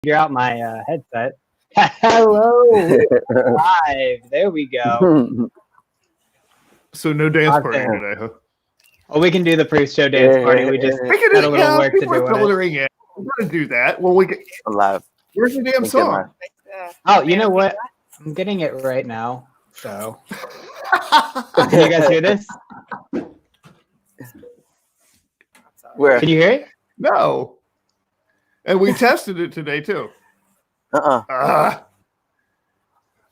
figure out my headset. Hello, live. There we go. So no dance party today, huh? Oh, we can do the pre-show dance party. We just had a little work to do on it. We're gonna do that. Well, we get alive. Where's the damn song? Oh, you know what? I'm getting it right now. So, can you guys hear this? Where? Can you hear it? No. And we tested it today too. All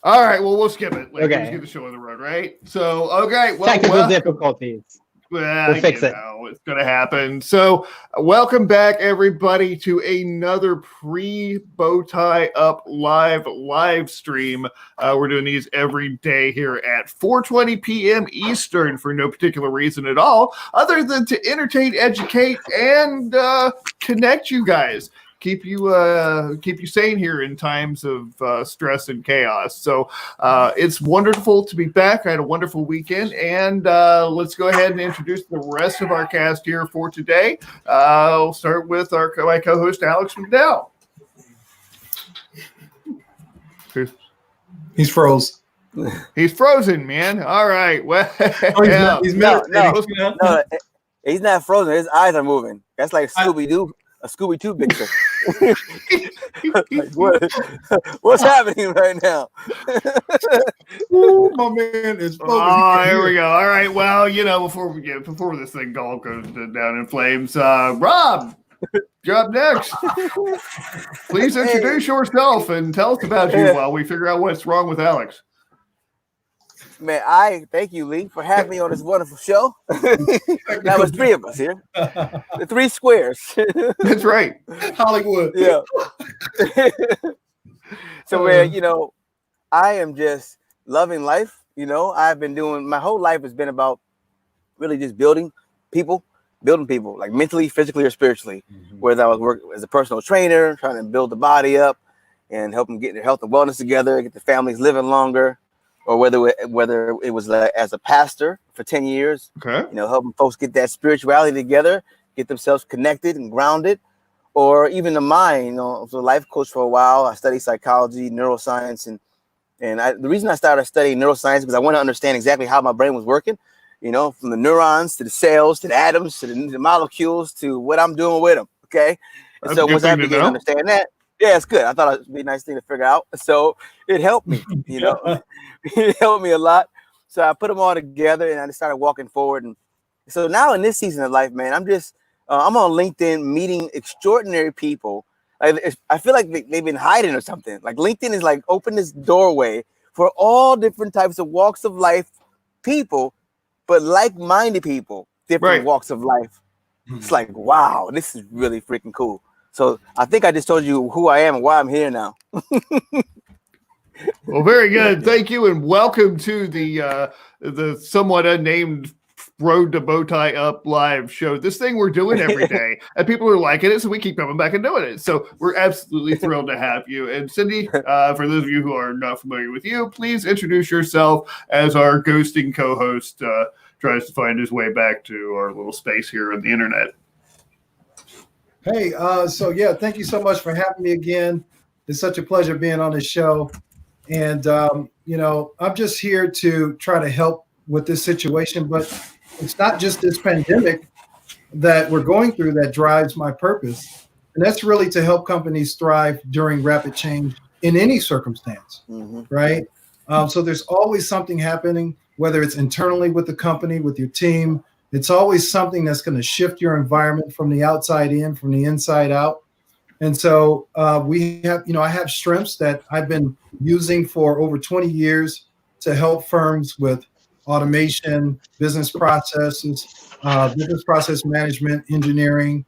right, well, we'll skip it. Let's get the show on the road, right? So, okay. Well, technical difficulties. Well, we'll fix it. It's going to happen. So, welcome back, everybody, to another pre-Bowtie Up live stream. We're doing these every day here at 4:20 p.m. Eastern for no particular reason at all, other than to entertain, educate, and connect you guys. Keep you sane here in times of stress and chaos. So it's wonderful to be back. I had a wonderful weekend, and let's go ahead and introduce the rest of our cast here for today. I'll start with my co-host Alex McDowell. He's froze. He's frozen, man. All right. Well, he's not frozen. His eyes are moving. That's like Scooby-Doo. A Scooby-Doo picture. What's happening right now? Ooh, my man is frozen. Oh, here we go. All right. Well, before this thing all goes down in flames, Rob, you're up next. Please introduce yourself and tell us about you while we figure out what's wrong with Alex. Man, I thank you, Lee, for having me on this wonderful show. Now there's three of us here. The three squares. That's right. Hollywood. Yeah. So, man, I am just loving life. I've been doing, my whole life has been about really just building people, like mentally, physically, or spiritually. Mm-hmm. Whether I was working as a personal trainer, trying to build the body up and help them get their health and wellness together, get the families living longer. Or whether it was as a pastor for 10 years, okay, helping folks get that spirituality together, get themselves connected and grounded, or even the mind. I was a life coach for a while. I studied psychology, neuroscience, and the reason I started studying neuroscience because I want to understand exactly how my brain was working. From the neurons to the cells to the atoms to the molecules to what I'm doing with them. Okay, and so once I began to understand that. Yeah, it's good. I thought it would be a nice thing to figure out. So it helped me, It helped me a lot. So I put them all together and I just started walking forward. And so now in this season of life, man, I'm on LinkedIn meeting extraordinary people. I feel like they've been hiding or something. Like LinkedIn is like open this doorway for all different types of walks of life people, but like-minded people, different walks of life. It's like, wow, this is really freaking cool. So I think I just told you who I am and why I'm here now. Well, very good. Thank you, and welcome to the somewhat unnamed Road to Bowtie Up live show. This thing we're doing every day, and people are liking it, so we keep coming back and doing it. So we're absolutely thrilled to have you. And Cindy, for those of you who are not familiar with you, please introduce yourself as our ghosting co-host tries to find his way back to our little space here on the internet. Hey, thank you so much for having me again. It's such a pleasure being on this show. And, I'm just here to try to help with this situation, but it's not just this pandemic that we're going through that drives my purpose. And that's really to help companies thrive during rapid change in any circumstance, right? So there's always something happening, whether it's internally with the company, with your team. It's always something that's going to shift your environment from the outside in, from the inside out. And so we have, I have strengths that I've been using for over 20 years to help firms with automation, business processes, business process management, engineering,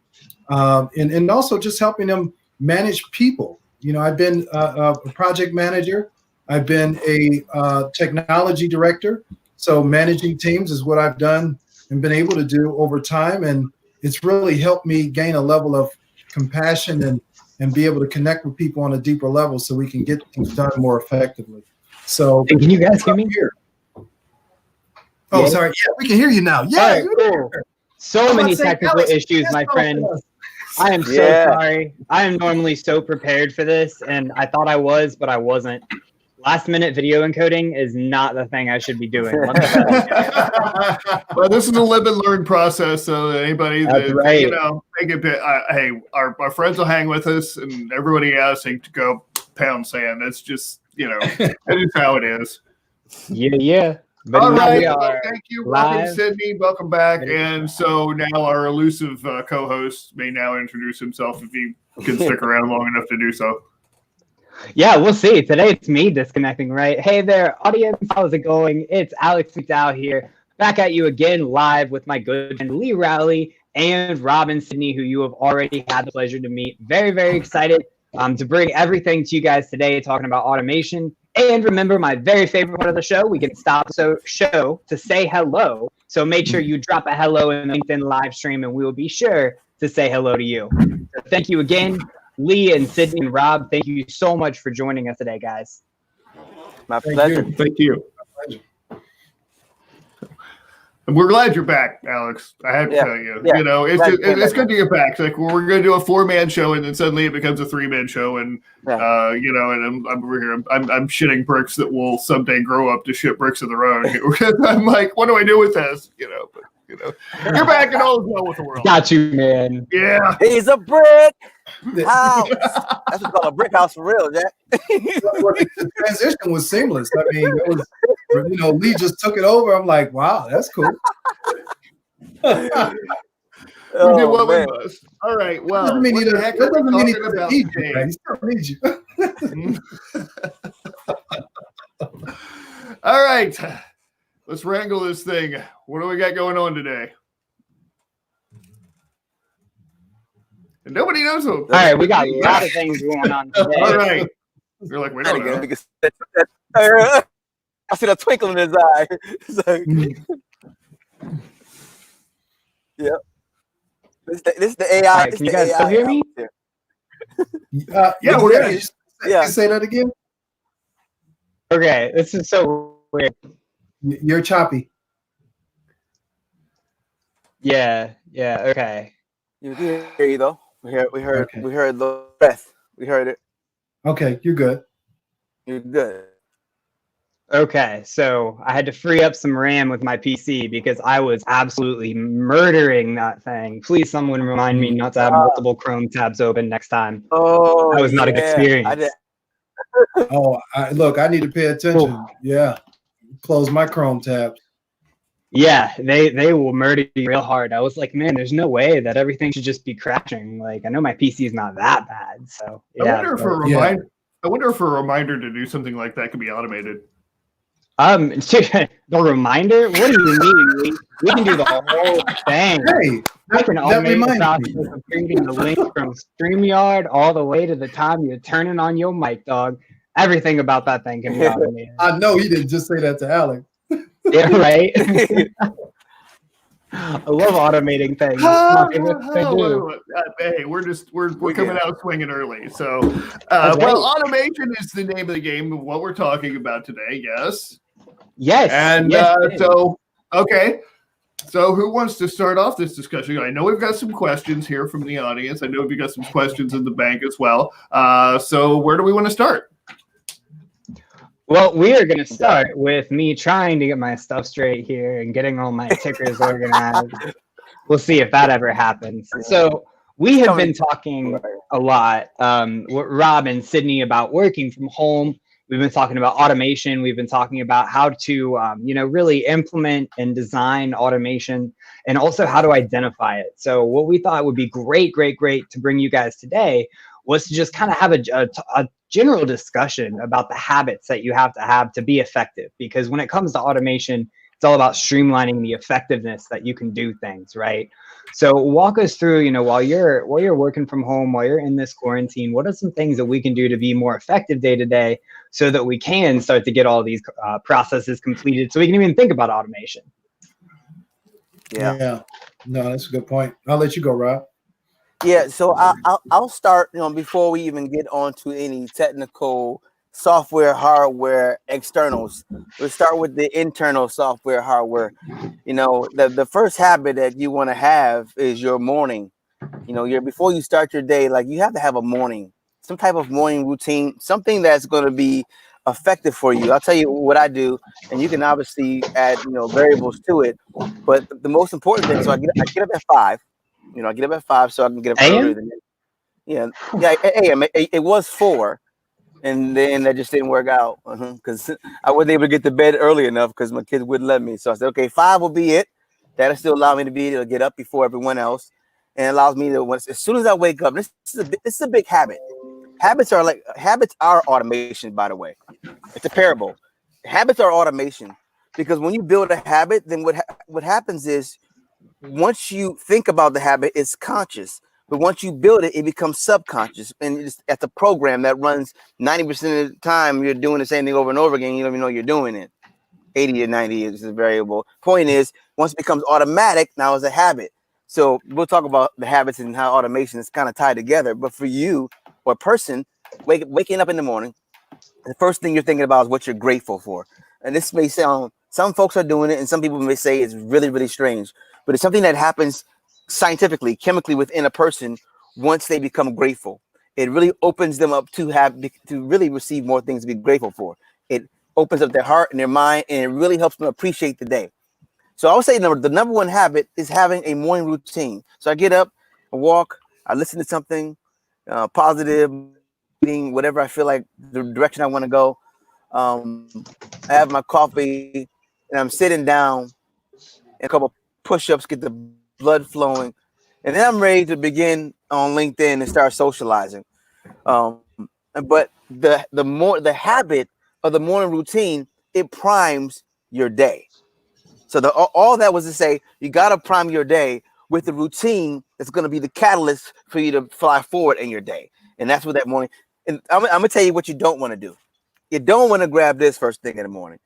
and also just helping them manage people. I've been a project manager. I've been a technology director. So managing teams is what I've done and been able to do over time. And it's really helped me gain a level of compassion and be able to connect with people on a deeper level so we can get things done more effectively. So can you guys hear me? Here. Oh, sorry. Yeah, we can hear you now. Yeah. Right, cool. So many technical issues, my friend. I am so sorry. I am normally so prepared for this, and I thought I was, but I wasn't. Last minute video encoding is not the thing I should be doing. Let me tell you. Well, this is a live and learn process, so that anybody That's that right. you know, make it. Hey, our friends will hang with us, and everybody else to go pound sand. That's just that is how it is. Yeah. But All now right. we Well, are thank you, Robbie, live. Sydney. Welcome back. And so now our elusive co-host may now introduce himself if he can stick around long enough to do so. Yeah, we'll see. Today it's me disconnecting, right? Hey there, audience. How's it going? It's Alex McDowell here, back at you again live with my good friend Lee Rowley and Robin Sidney, who you have already had the pleasure to meet. Very, very excited to bring everything to you guys today, talking about automation. And remember, my very favorite part of the show, we can stop the show to say hello. So make sure you drop a hello in the LinkedIn live stream, and we will be sure to say hello to you. So thank you again. Lee and Sidney and Rob, thank you so much for joining us today, guys. My pleasure. Thank you. And we're glad you're back, Alex. I have to tell you. Yeah. It's good to get back. It's like we're going to do a 4-man show, and then suddenly it becomes a 3-man show, and and I'm over here. I'm shitting bricks that will someday grow up to shit bricks of their own. I'm like, what do I do with this? You're back and all is well with the world. Got you, man. Yeah. He's a brick house. That's what called a brick house for real, Jack. The transition was seamless. I mean, it was, Lee just took it over. I'm like, wow, that's cool. We did what we must. All right. Well, That doesn't mean he doesn't need you, man. He still needs you. All right. Let's wrangle this thing. What do we got going on today? And nobody knows them. All right, we got a lot of things going on today. All right. You're like, we don't know. I see the twinkle in his eye. Yeah. This is the AI. All right, can you guys still hear me? Yeah, we're good. Say that again. Okay, this is so weird. You're choppy. Yeah, okay. You hear you though. We heard the breath. We heard it. Okay, you're good. You're good. Okay, so I had to free up some RAM with my PC because I was absolutely murdering that thing. Please, someone remind me not to have multiple Chrome tabs open next time. Oh, that was not a good experience. Look, I need to pay attention. Ooh. Yeah, close my Chrome tabs. Yeah, they will murder you real hard. I was like, man, there's no way that everything should just be crashing. Like, I know my PC is not that bad, so yeah. I wonder if a reminder to do something like that could be automated. The reminder? What do you mean? We can do the whole thing. Hey, I can automate the process of creating the link from StreamYard all the way to the time you're turning on your mic, dog. Everything about that thing can be automated. I know he didn't just say that to Alex. Yeah, right. I love automating things. Hey, we're coming out swinging early. So, automation is the name of the game of what we're talking about today. Yes. Yes. And okay. So, who wants to start off this discussion? I know we've got some questions here from the audience. I know we've got some questions in the bank as well. So, where do we want to start? Well, we are going to start with me trying to get my stuff straight here and getting all my tickers organized. We'll see if that ever happens. So we have been talking a lot with Rob and Sidney about working from home. We've been talking about automation. We've been talking about how to, really implement and design automation and also how to identify it. So what we thought would be great to bring you guys today was to just kind of have a general discussion about the habits that you have to be effective. Because when it comes to automation, it's all about streamlining the effectiveness that you can do things, right? So walk us through, while you're working from home, while you're in this quarantine, what are some things that we can do to be more effective day to day so that we can start to get all these processes completed so we can even think about automation? Yeah. No, that's a good point. I'll let you go, Rob. Yeah, so I'll start, before we even get on to any technical software, hardware, externals. We'll start with the internal software, hardware. The first habit that you want to have is your morning. You know, before you start your day, like you have to have some type of morning routine, something that's going to be effective for you. I'll tell you what I do, and you can obviously add, variables to it. But the most important thing, so I get up at 5. I get up at 5 so I can get up earlier AM? than that. Yeah, AM. It was 4, and then that just didn't work out because I wasn't able to get to bed early enough because my kids wouldn't let me. So I said, okay, 5 will be it. That'll still allow me to be able to get up before everyone else, and it allows me to, as soon as I wake up. This is a big habit. Habits are automation, by the way. It's a parable. Habits are automation because when you build a habit, then what happens is once you think about the habit, it's conscious. But once you build it, it becomes subconscious. And it's a program that runs 90% of the time. You're doing the same thing over and over again. You don't even know you're doing it. 80 to 90 is a variable. Point is, once it becomes automatic, now it's a habit. So we'll talk about the habits and how automation is kind of tied together. But for you or a person, waking up in the morning, the first thing you're thinking about is what you're grateful for. And this may sound, some folks are doing it and some people may say it's really, really strange, but it's something that happens scientifically, chemically within a person once they become grateful. It really opens them up to really receive more things to be grateful for. It opens up their heart and their mind, and it really helps them appreciate the day. So I would say the number one habit is having a morning routine. So I get up, I walk, I listen to something positive, whatever I feel like the direction I want to go. I have my coffee and I'm sitting down, and a couple push-ups, get the blood flowing, and then I'm ready to begin on LinkedIn and start socializing. But the habit of the morning routine, it primes your day. So all that was to say, you got to prime your day with the routine that's going to be the catalyst for you to fly forward in your day. And that's what that morning. And I'm going to tell you what you don't want to do. You don't want to grab this first thing in the morning.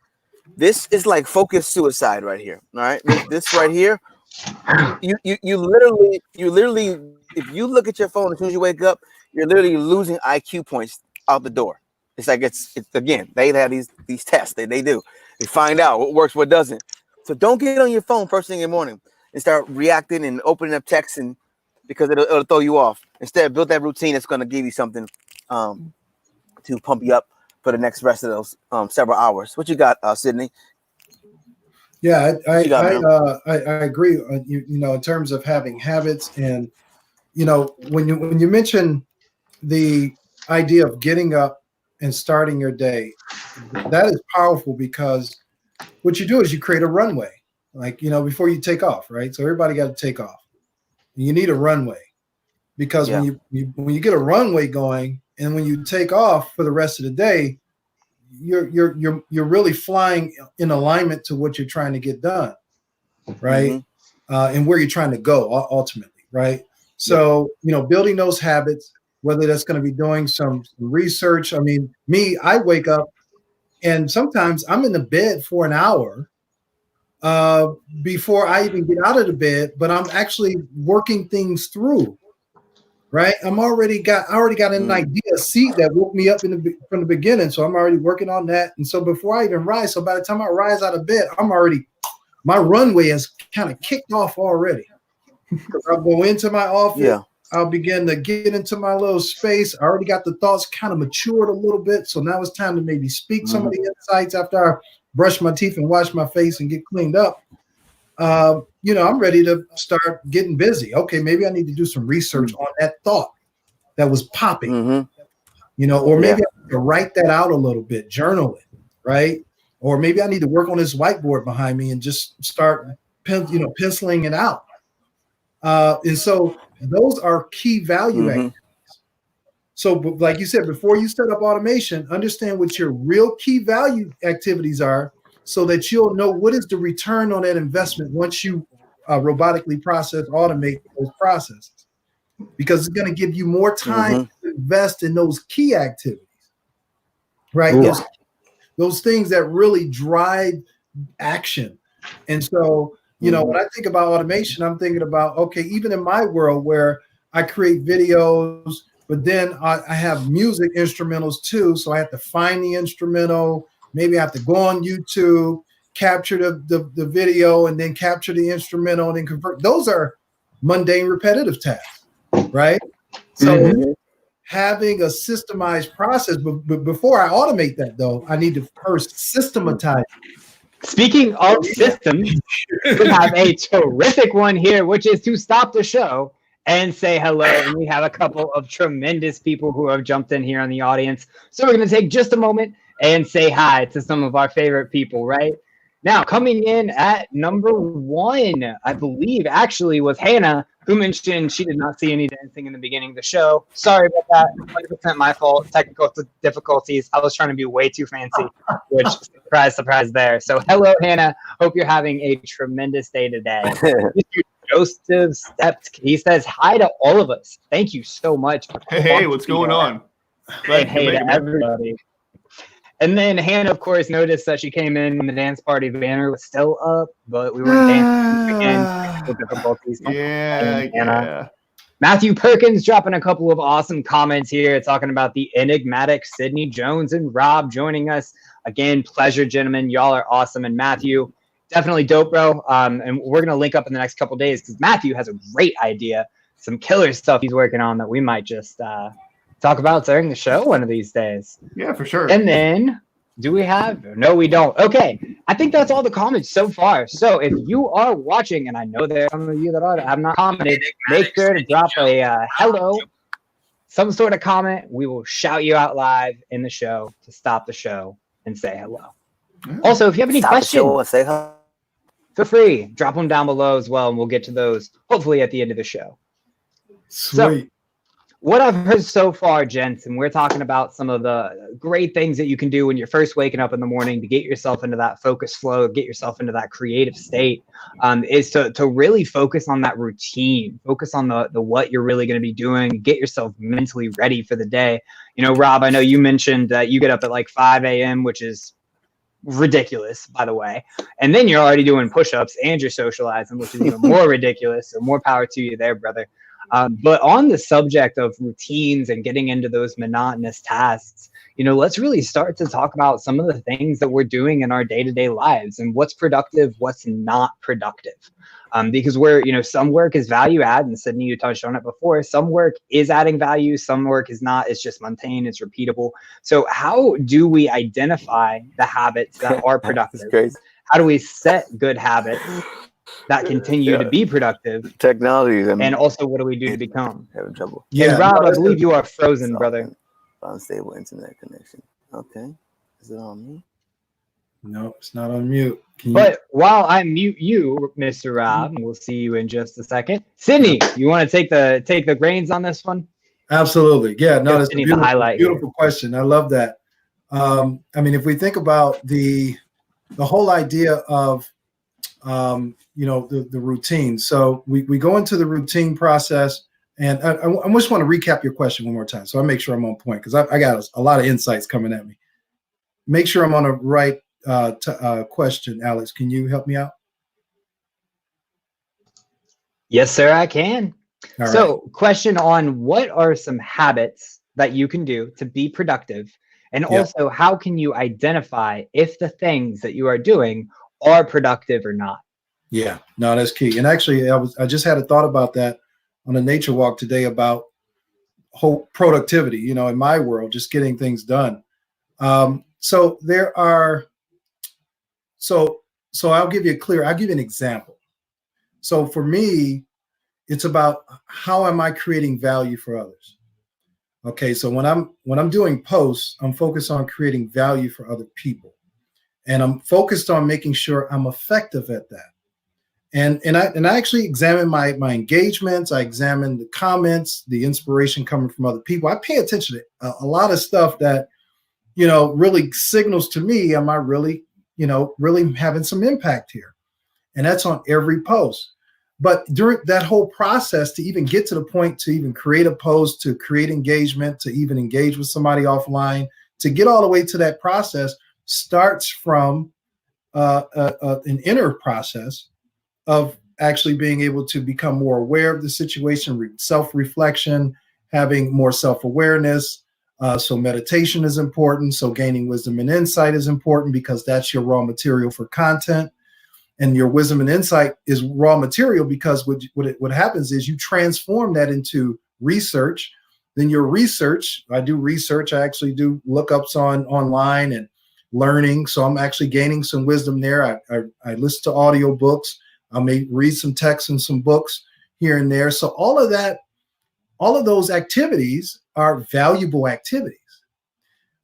This is like focused suicide right here. All right. This right here. You literally, if you look at your phone as soon as you wake up, you're literally losing IQ points out the door. It's like it's again, they have these tests that they do. They find out what works, what doesn't. So don't get on your phone first thing in the morning and start reacting and opening up texts, and because it'll throw you off. Instead, build that routine that's going to give you something to pump you up for the next rest of those several hours. What you got, Sidney? Yeah, I agree. In terms of having habits, and when you mention the idea of getting up and starting your day, that is powerful because what you do is you create a runway, like before you take off, right? So everybody got to take off. You need a runway because when you get a runway going, and when you take off for the rest of the day, you're really flying in alignment to what you're trying to get done, right? And where you're trying to go ultimately, right? So building those habits, whether that's going to be doing some research. I mean, I wake up and sometimes I'm in the bed for an hour before I even get out of the bed, but I'm actually working things through. Right, I already got an idea, a seed that woke me up from the beginning, so I'm already working on that. And so before I even rise, so by the time I rise out of bed, my runway has kind of kicked off already. I'll go into my office, I'll begin to get into my little space. I already got the thoughts kind of matured a little bit, so now it's time to maybe speak some of the insights after I brush my teeth and wash my face and get cleaned up. I'm ready to start getting busy. Okay, maybe I need to do some research on that thought that was popping, or maybe I need to write that out a little bit, journal it, right? Or maybe I need to work on this whiteboard behind me and just start, penciling it out. And so those are key value activities. So like you said, before you set up automation, understand what your real key value activities are, so that you'll know what is the return on that investment once you robotically automate those processes, because it's going to give you more time to invest in those key activities, right? Those things that really drive action. And so, when I think about automation, I'm thinking about, okay, even in my world where I create videos, but then I have music instrumentals too. So I have to find the instrumental. Maybe I have to go on YouTube, capture the video, and then capture the instrumental and then convert. Those are mundane, repetitive tasks. right? So having a systemized process, but before I automate that, though, I need to first systematize. Speaking of systems, we have a terrific one here, which is to stop the show and say hello. And we have a couple of tremendous people who have jumped in here on the audience. So we're going to take just a moment and say hi to some of our favorite people, right? Now, coming in at number 1, I believe, actually, was Hannah, who mentioned she did not see any dancing in the beginning of the show. Sorry about that. 100% my fault. Technical difficulties. I was trying to be way too fancy, which, surprise, surprise there. So, hello, Hannah. Hope you're having a tremendous day today. Mr. Joseph Steps, he says hi to all of us. Thank you so much. Hey, what's going on? And hey to everybody. And then Hannah, of course, noticed that she came in when the dance party banner was still up, but we weren't dancing again. Technical difficulties. Yeah. Matthew Perkins dropping a couple of awesome comments here, talking about the enigmatic Sidney Jones and Rob joining us. Again, pleasure, gentlemen. Y'all are awesome. And Matthew, definitely dope, bro. And we're going to link up in the next couple of days because Matthew has a great idea, some killer stuff he's working on that we might just talk about during the show one of these days. Yeah, for sure. And then, do we have? No, we don't. Okay, I think that's all the comments so far. So if you are watching, and I know there are some of you that have not commented, make sure to drop a hello, some sort of comment. We will shout you out live in the show to stop the show and say hello. Also, if you have any questions, say hello. Feel free, drop them down below as well, and we'll get to those hopefully at the end of the show. Sweet. So, what I've heard so far, gents, and we're talking about some of the great things that you can do when you're first waking up in the morning to get yourself into that focus flow, get yourself into that creative state, is to really focus on that routine, focus on the what you're really going to be doing, get yourself mentally ready for the day. You know, Rob, I know you mentioned that you get up at like 5 a.m., which is ridiculous, by the way. And then you're already doing push-ups and you're socializing, which is even more ridiculous. So more power to you there, brother. But on the subject of routines and getting into those monotonous tasks, you know, let's really start to talk about some of the things that we're doing in our day-to-day lives and what's productive, what's not productive. Because some work is value add, and Sidney, you touched on it before. Some work is adding value, some work is not. It's just mundane, it's repeatable. So how do we identify the habits that are productive? How do we set good habits that continue to be productive? Technology. And also, what do we do to become? Having trouble. Yeah, and Rob, I believe you are frozen, brother. Unstable internet connection. Okay. Is it on me? No, it's not on mute. But while I mute you, Mr. Rob, and we'll see you in just a second. Sidney, you want to take the reins on this one? Absolutely. Yeah, no, that's a beautiful question. I love that. I mean, if we think about the whole idea of the routine. So we go into the routine process, and I just want to recap your question one more time, so I make sure I'm on point, because I got a lot of insights coming at me. Make sure I'm on the right question, Alex. Can you help me out? Yes, sir, I can. All so, right. Question on what are some habits that you can do to be productive, and also how can you identify if the things that you are doing are productive or not? Yeah, no, that's key. And actually, I just had a thought about that on a nature walk today about whole productivity, in my world, just getting things done. So I'll give you an example. So for me, it's about how am I creating value for others? Okay, so when I'm doing posts, I'm focused on creating value for other people. And I'm focused on making sure I'm effective at that. And I actually examine my engagements. I examine the comments, the inspiration coming from other people. I pay attention to a lot of stuff that, really signals to me, am I really having some impact here? And that's on every post. But during that whole process, to even get to the point to even create a post, to create engagement, to even engage with somebody offline, to get all the way to that process starts from an inner process of actually being able to become more aware of the situation, self-reflection, having more self-awareness. So meditation is important. So gaining wisdom and insight is important, because that's your raw material for content. And your wisdom and insight is raw material, because what happens is you transform that into research. Then your research, I do research. I actually do lookups online and learning. So I'm actually gaining some wisdom there. I listen to audio books. I may read some texts and some books here and there. So all of that, all of those activities are valuable activities.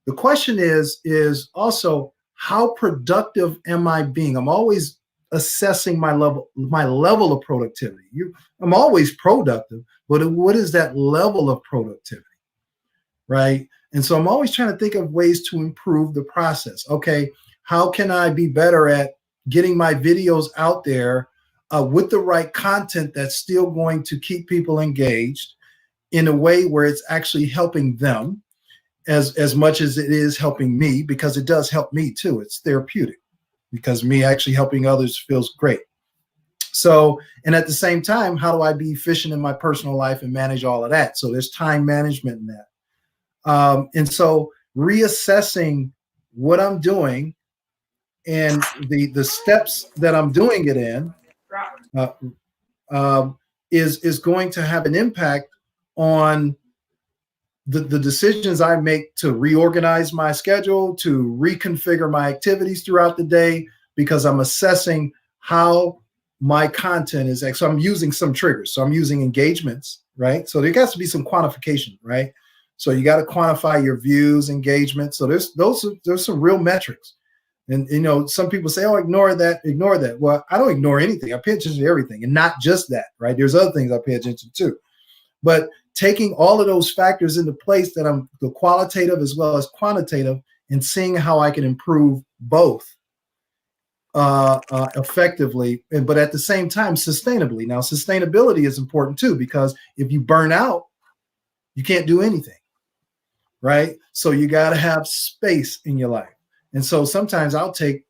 The question is also, how productive am I being? I'm always assessing my level of productivity. I'm always productive, but what is that level of productivity, right? And so I'm always trying to think of ways to improve the process. Okay, how can I be better at getting my videos out there with the right content that's still going to keep people engaged in a way where it's actually helping them as much as it is helping me, because it does help me too. It's therapeutic, because me actually helping others feels great. So, and at the same time, how do I be efficient in my personal life and manage all of that? So there's time management in that. And so reassessing what I'm doing and the steps that I'm doing it in is going to have an impact on the decisions I make to reorganize my schedule, to reconfigure my activities throughout the day, because I'm assessing how my content is. So I'm using some triggers. So I'm using engagements, right? So there has to be some quantification, right? So you got to quantify your views, engagement. So there's some real metrics. And, you know, some people say, oh, ignore that. Well, I don't ignore anything. I pay attention to everything, and not just that, right? There's other things I pay attention to. But taking all of those factors into place, that I'm the qualitative as well as quantitative, and seeing how I can improve both effectively, but at the same time, sustainably. Now, sustainability is important too, because if you burn out, you can't do anything, right? So you got to have space in your life. And so sometimes I'll take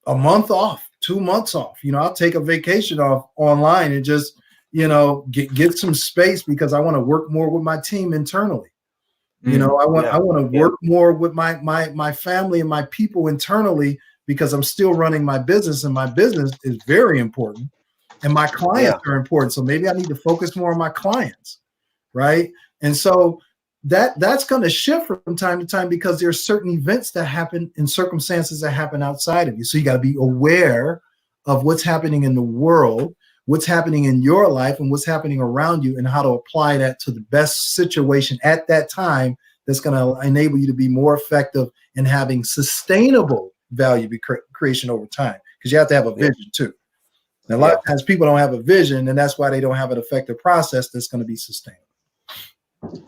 a month off, 2 months off. You know, I'll take a vacation off online and just, you know, get some space, because I want to work more with my team internally. You know, I want to work more with my family and my people internally, because I'm still running my business, and my business is very important, and my clients are important. So maybe I need to focus more on my clients, right? And so that's going to shift from time to time, because there's certain events that happen and circumstances that happen outside of you. So you got to be aware of what's happening in the world, what's happening in your life, and what's happening around you, and how to apply that to the best situation at that time that's going to enable you to be more effective in having sustainable value creation over time, because you have to have a vision too. And a lot of times people don't have a vision, and that's why they don't have an effective process that's going to be sustainable.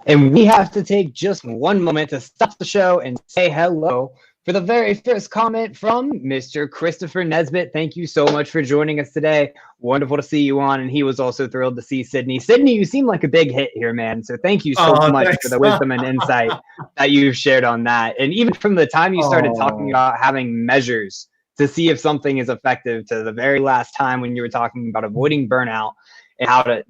And we have to take just one moment to stop the show and say hello for the very first comment from Mr. Christopher Nesbitt. Thank you so much for joining us today. Wonderful to see you on. And he was also thrilled to see Sidney. Sidney, you seem like a big hit here, man. So thank you so much for the wisdom and insight that you've shared on that. And even from the time you started talking about having measures to see if something is effective, to the very last time when you were talking about avoiding burnout and how to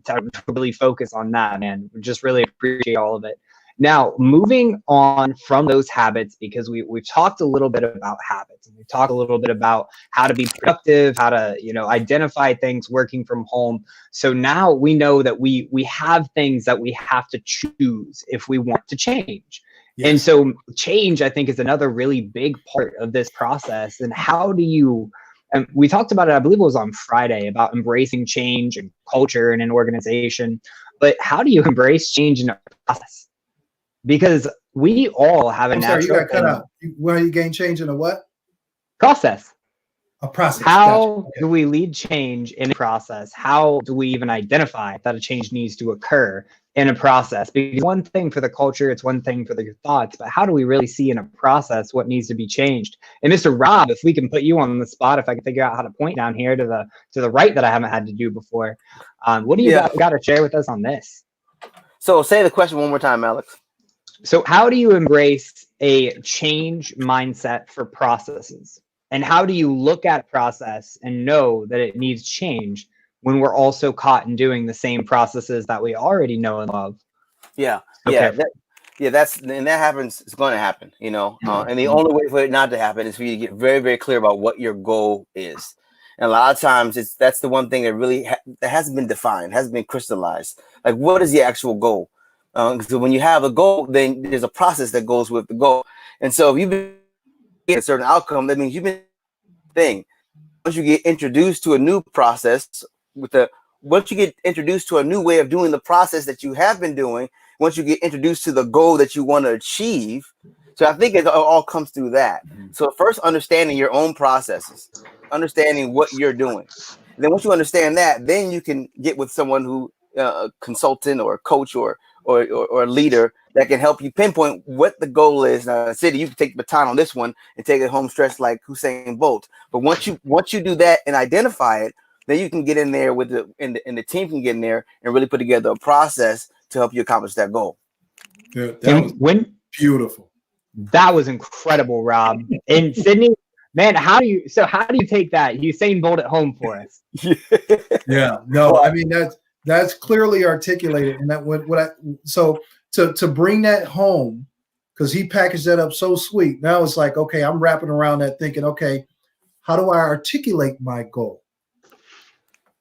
really focus on that, man. We just really appreciate all of it. Now, moving on from those habits, because we've talked a little bit about habits, and we've talked a little bit about how to be productive, how to, you know, identify things working from home. So now we know that we have things that we have to choose if we want to change. Yes. And so change, I think, is another really big part of this process. And how do you, and we talked about it, I believe it was on Friday, about embracing change and culture in an organization. But how do you embrace change in a process? Because we all have a natural. You got cut out. Where you gain change in a what? Process. A process. How do we lead change in a process? How do we even identify that a change needs to occur in a process? Because one thing for the culture, it's one thing for your thoughts, but how do we really see in a process what needs to be changed? And Mr. Rob, if we can put you on the spot, if I can figure out how to point down here to the right that I haven't had to do before, what do you got to share with us on this? So say the question one more time, Alex. So how do you embrace a change mindset for processes? And how do you look at process and know that it needs change when we're also caught in doing the same processes that we already know and love? Yeah. Okay. That happens. It's going to happen, you know, and the only way for it not to happen is for you to get very, very clear about what your goal is. And a lot of times that's the one thing that really that hasn't been defined, hasn't been crystallized. Like, what is the actual goal? So when you have a goal, then there's a process that goes with the goal. And so if you've been getting a certain outcome, that means you've been thing. Once you get introduced to a new process once you get introduced to a new way of doing the process that you have been doing, once you get introduced to the goal that you want to achieve. So I think it all comes through that. So first, understanding your own processes, understanding what you're doing. And then once you understand that, then you can get with someone who a consultant or a coach or a leader that can help you pinpoint what the goal is. Now, Sidney, you can take the baton on this one and take it home stretch like Usain Bolt. But once you do that and identify it, then you can get in there with and the team can get in there and really put together a process to help you accomplish that goal. Yeah, that was beautiful. That was incredible, Rob. And Sidney, man, how do you take that Usain Bolt at home for us? Yeah, no, I mean that's clearly articulated, and that to bring that home, because he packaged that up so sweet. Now it's like, okay, I'm wrapping around that thinking, okay, how do I articulate my goal?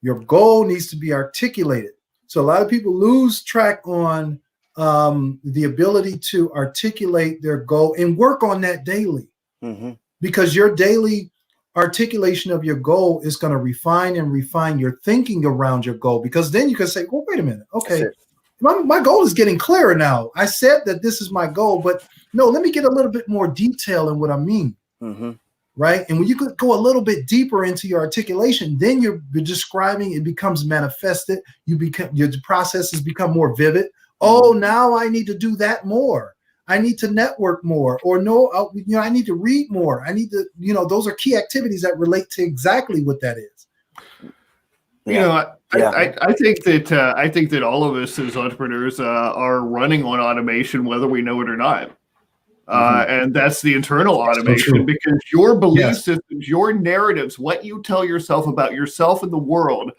Your goal needs to be articulated. So a lot of people lose track on the ability to articulate their goal and work on that daily, because your daily articulation of your goal is going to refine your thinking around your goal, because then you can say, well, wait a minute. Okay, my goal is getting clearer now. I said that this is my goal, but no, let me get a little bit more detail in what I mean. Right. And when you could go a little bit deeper into your articulation, then you're describing, it becomes manifested. Your processes become more vivid. Oh, now I need to do that more. I need to network more, or no, I need to read more. I need to, those are key activities that relate to exactly what that is. I think that all of us as entrepreneurs are running on automation, whether we know it or not. And that's the internal automation, because your belief systems, your narratives, what you tell yourself about yourself and the world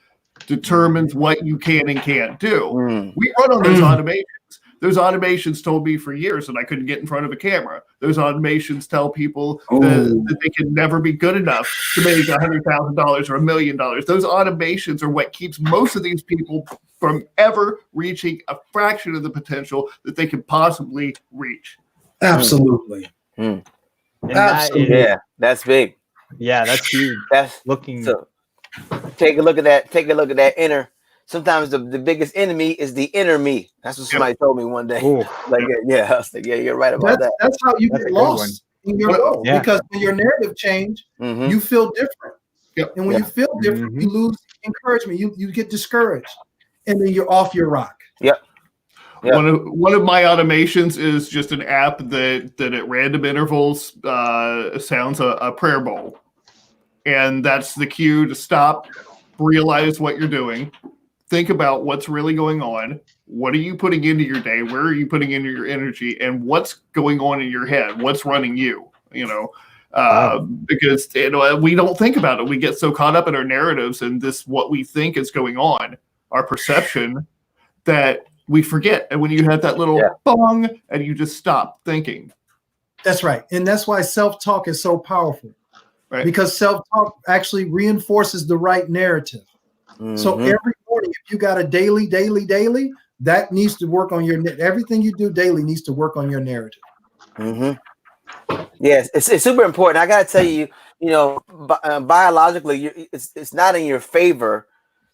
determines what you can and can't do. We run on those automations. Those automations told me for years that I couldn't get in front of a camera. Those automations tell people that they can never be good enough to make $100,000 or $1 million. Those automations are what keeps most of these people from ever reaching a fraction of the potential that they could possibly reach. Absolutely. Absolutely. That's big. Yeah, that's huge. So take a look at that inner. Sometimes the biggest enemy is the inner me. That's what somebody told me one day. I was like, you're right about that. That's how you get lost in your goal. Because when your narrative change, you feel different. And when you feel different, you lose encouragement. You get discouraged, and then you're off your rock. One of my automations is just an app that at random intervals sounds a prayer bowl. And that's the cue to stop, realize what you're doing, think about what's really going on. What are you putting into your day? Where are you putting into your energy? And what's going on in your head? What's running you? Because we don't think about it. We get so caught up in our narratives and what we think is going on, our perception, that we forget. And when you have that little bong and you just stop thinking. That's right. And that's why self-talk is so powerful. Right. Because self-talk actually reinforces the right narrative. So every morning, if you got a daily, that needs to work on everything you do daily needs to work on your narrative. Yes, it's super important. I got to tell you, biologically, it's not in your favor.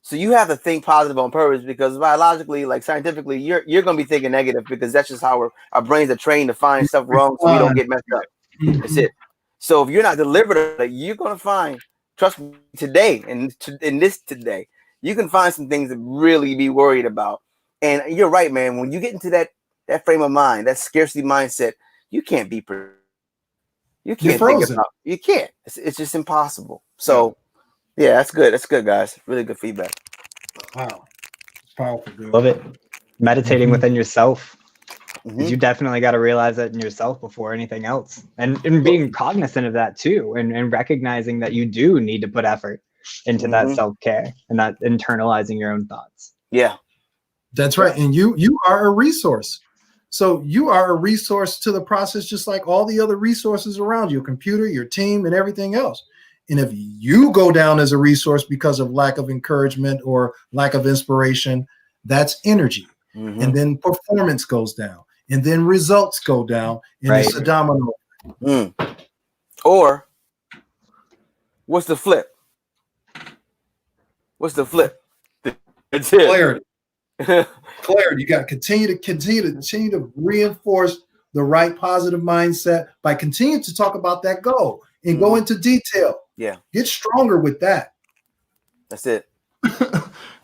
So you have to think positive on purpose, because biologically, like scientifically, you're going to be thinking negative, because that's just how our brains are trained to find stuff wrong so we don't get messed up. That's it. So if you're not deliberate, you're going to find, trust me, today, today, you can find some things to really be worried about. And you're right, man. When you get into that frame of mind, that scarcity mindset, you can't be, you can't think about, you can't. It's just impossible. So yeah, that's good. That's good, guys. Really good feedback. Wow. It's powerful, dude. Love it. Meditating within yourself. You definitely got to realize that in yourself before anything else, and being cognizant of that too, and recognizing that you do need to put effort into that self-care and that internalizing your own thoughts. Yeah, that's right. And you are a resource. So you are a resource to the process, just like all the other resources around you, your computer, your team, and everything else. And if you go down as a resource because of lack of encouragement or lack of inspiration, that's energy. Mm-hmm. And then performance goes down. And then results go down. And Right. it's a domino. Or what's the flip? What's the flip? That's it. Clarity. Clarity. You got to continue to reinforce the right positive mindset by continuing to talk about that goal and go into detail. Yeah. Get stronger with that. That's it.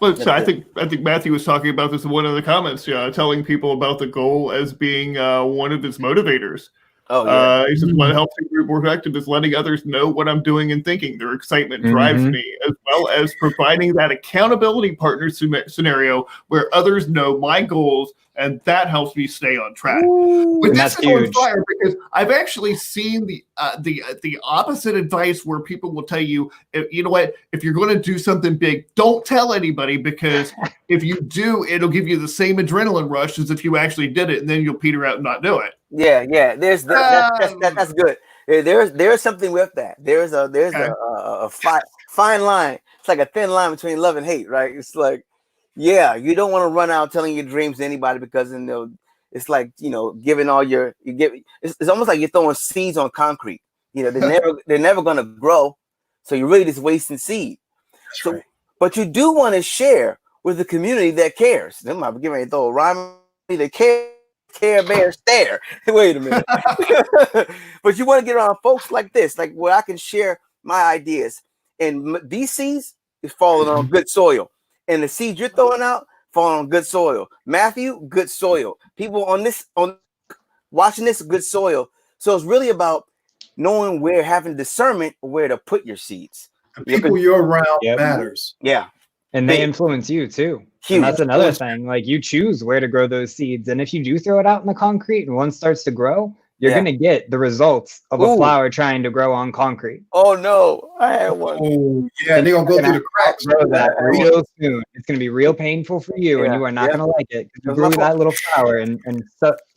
Look, so I think Matthew was talking about this in one of the comments, telling people about the goal as being one of his motivators. Oh, yeah. He says, what helps me be more effective is letting others know what I'm doing and thinking. Their excitement drives me, as well as providing that accountability partner scenario where others know my goals, and that helps me stay on track. But that's this is on huge. fire because I've actually seen the opposite advice where people will tell you, you know what, if you're going to do something big, don't tell anybody, because if you do, it'll give you the same adrenaline rush as if you actually did it, and then you'll peter out and not do it. Yeah. There's that's good. There's something with that. There's a fine line. It's like a thin line between love and hate, right? It's like, yeah, you don't want to run out telling your dreams to anybody, because it's like, giving all it's almost like you're throwing seeds on concrete. They're never gonna grow, so you're really just wasting seed. Right. But you do want to share with the community that cares. They might be getting ready to throw a rhyme. They care bear stare. Wait a minute. But you want to get around folks like this, like where I can share my ideas, and these seeds is falling on good soil, and the seeds you're throwing out falling on good soil. Matthew, good soil. People on watching this, good soil. So it's really about knowing having discernment where to put your seeds. The people you're around matters. Yeah. And they influence you too. Huge. And that's another thing. Like, you choose where to grow those seeds. And if you do throw it out in the concrete and one starts to grow, you're going to get the results of a flower trying to grow on concrete. Oh, no. I had one. Oh, yeah. They're going to go through the cracks. Grow that real soon. It's going to be real painful for you, and you are not going to like it. You grew that little flower in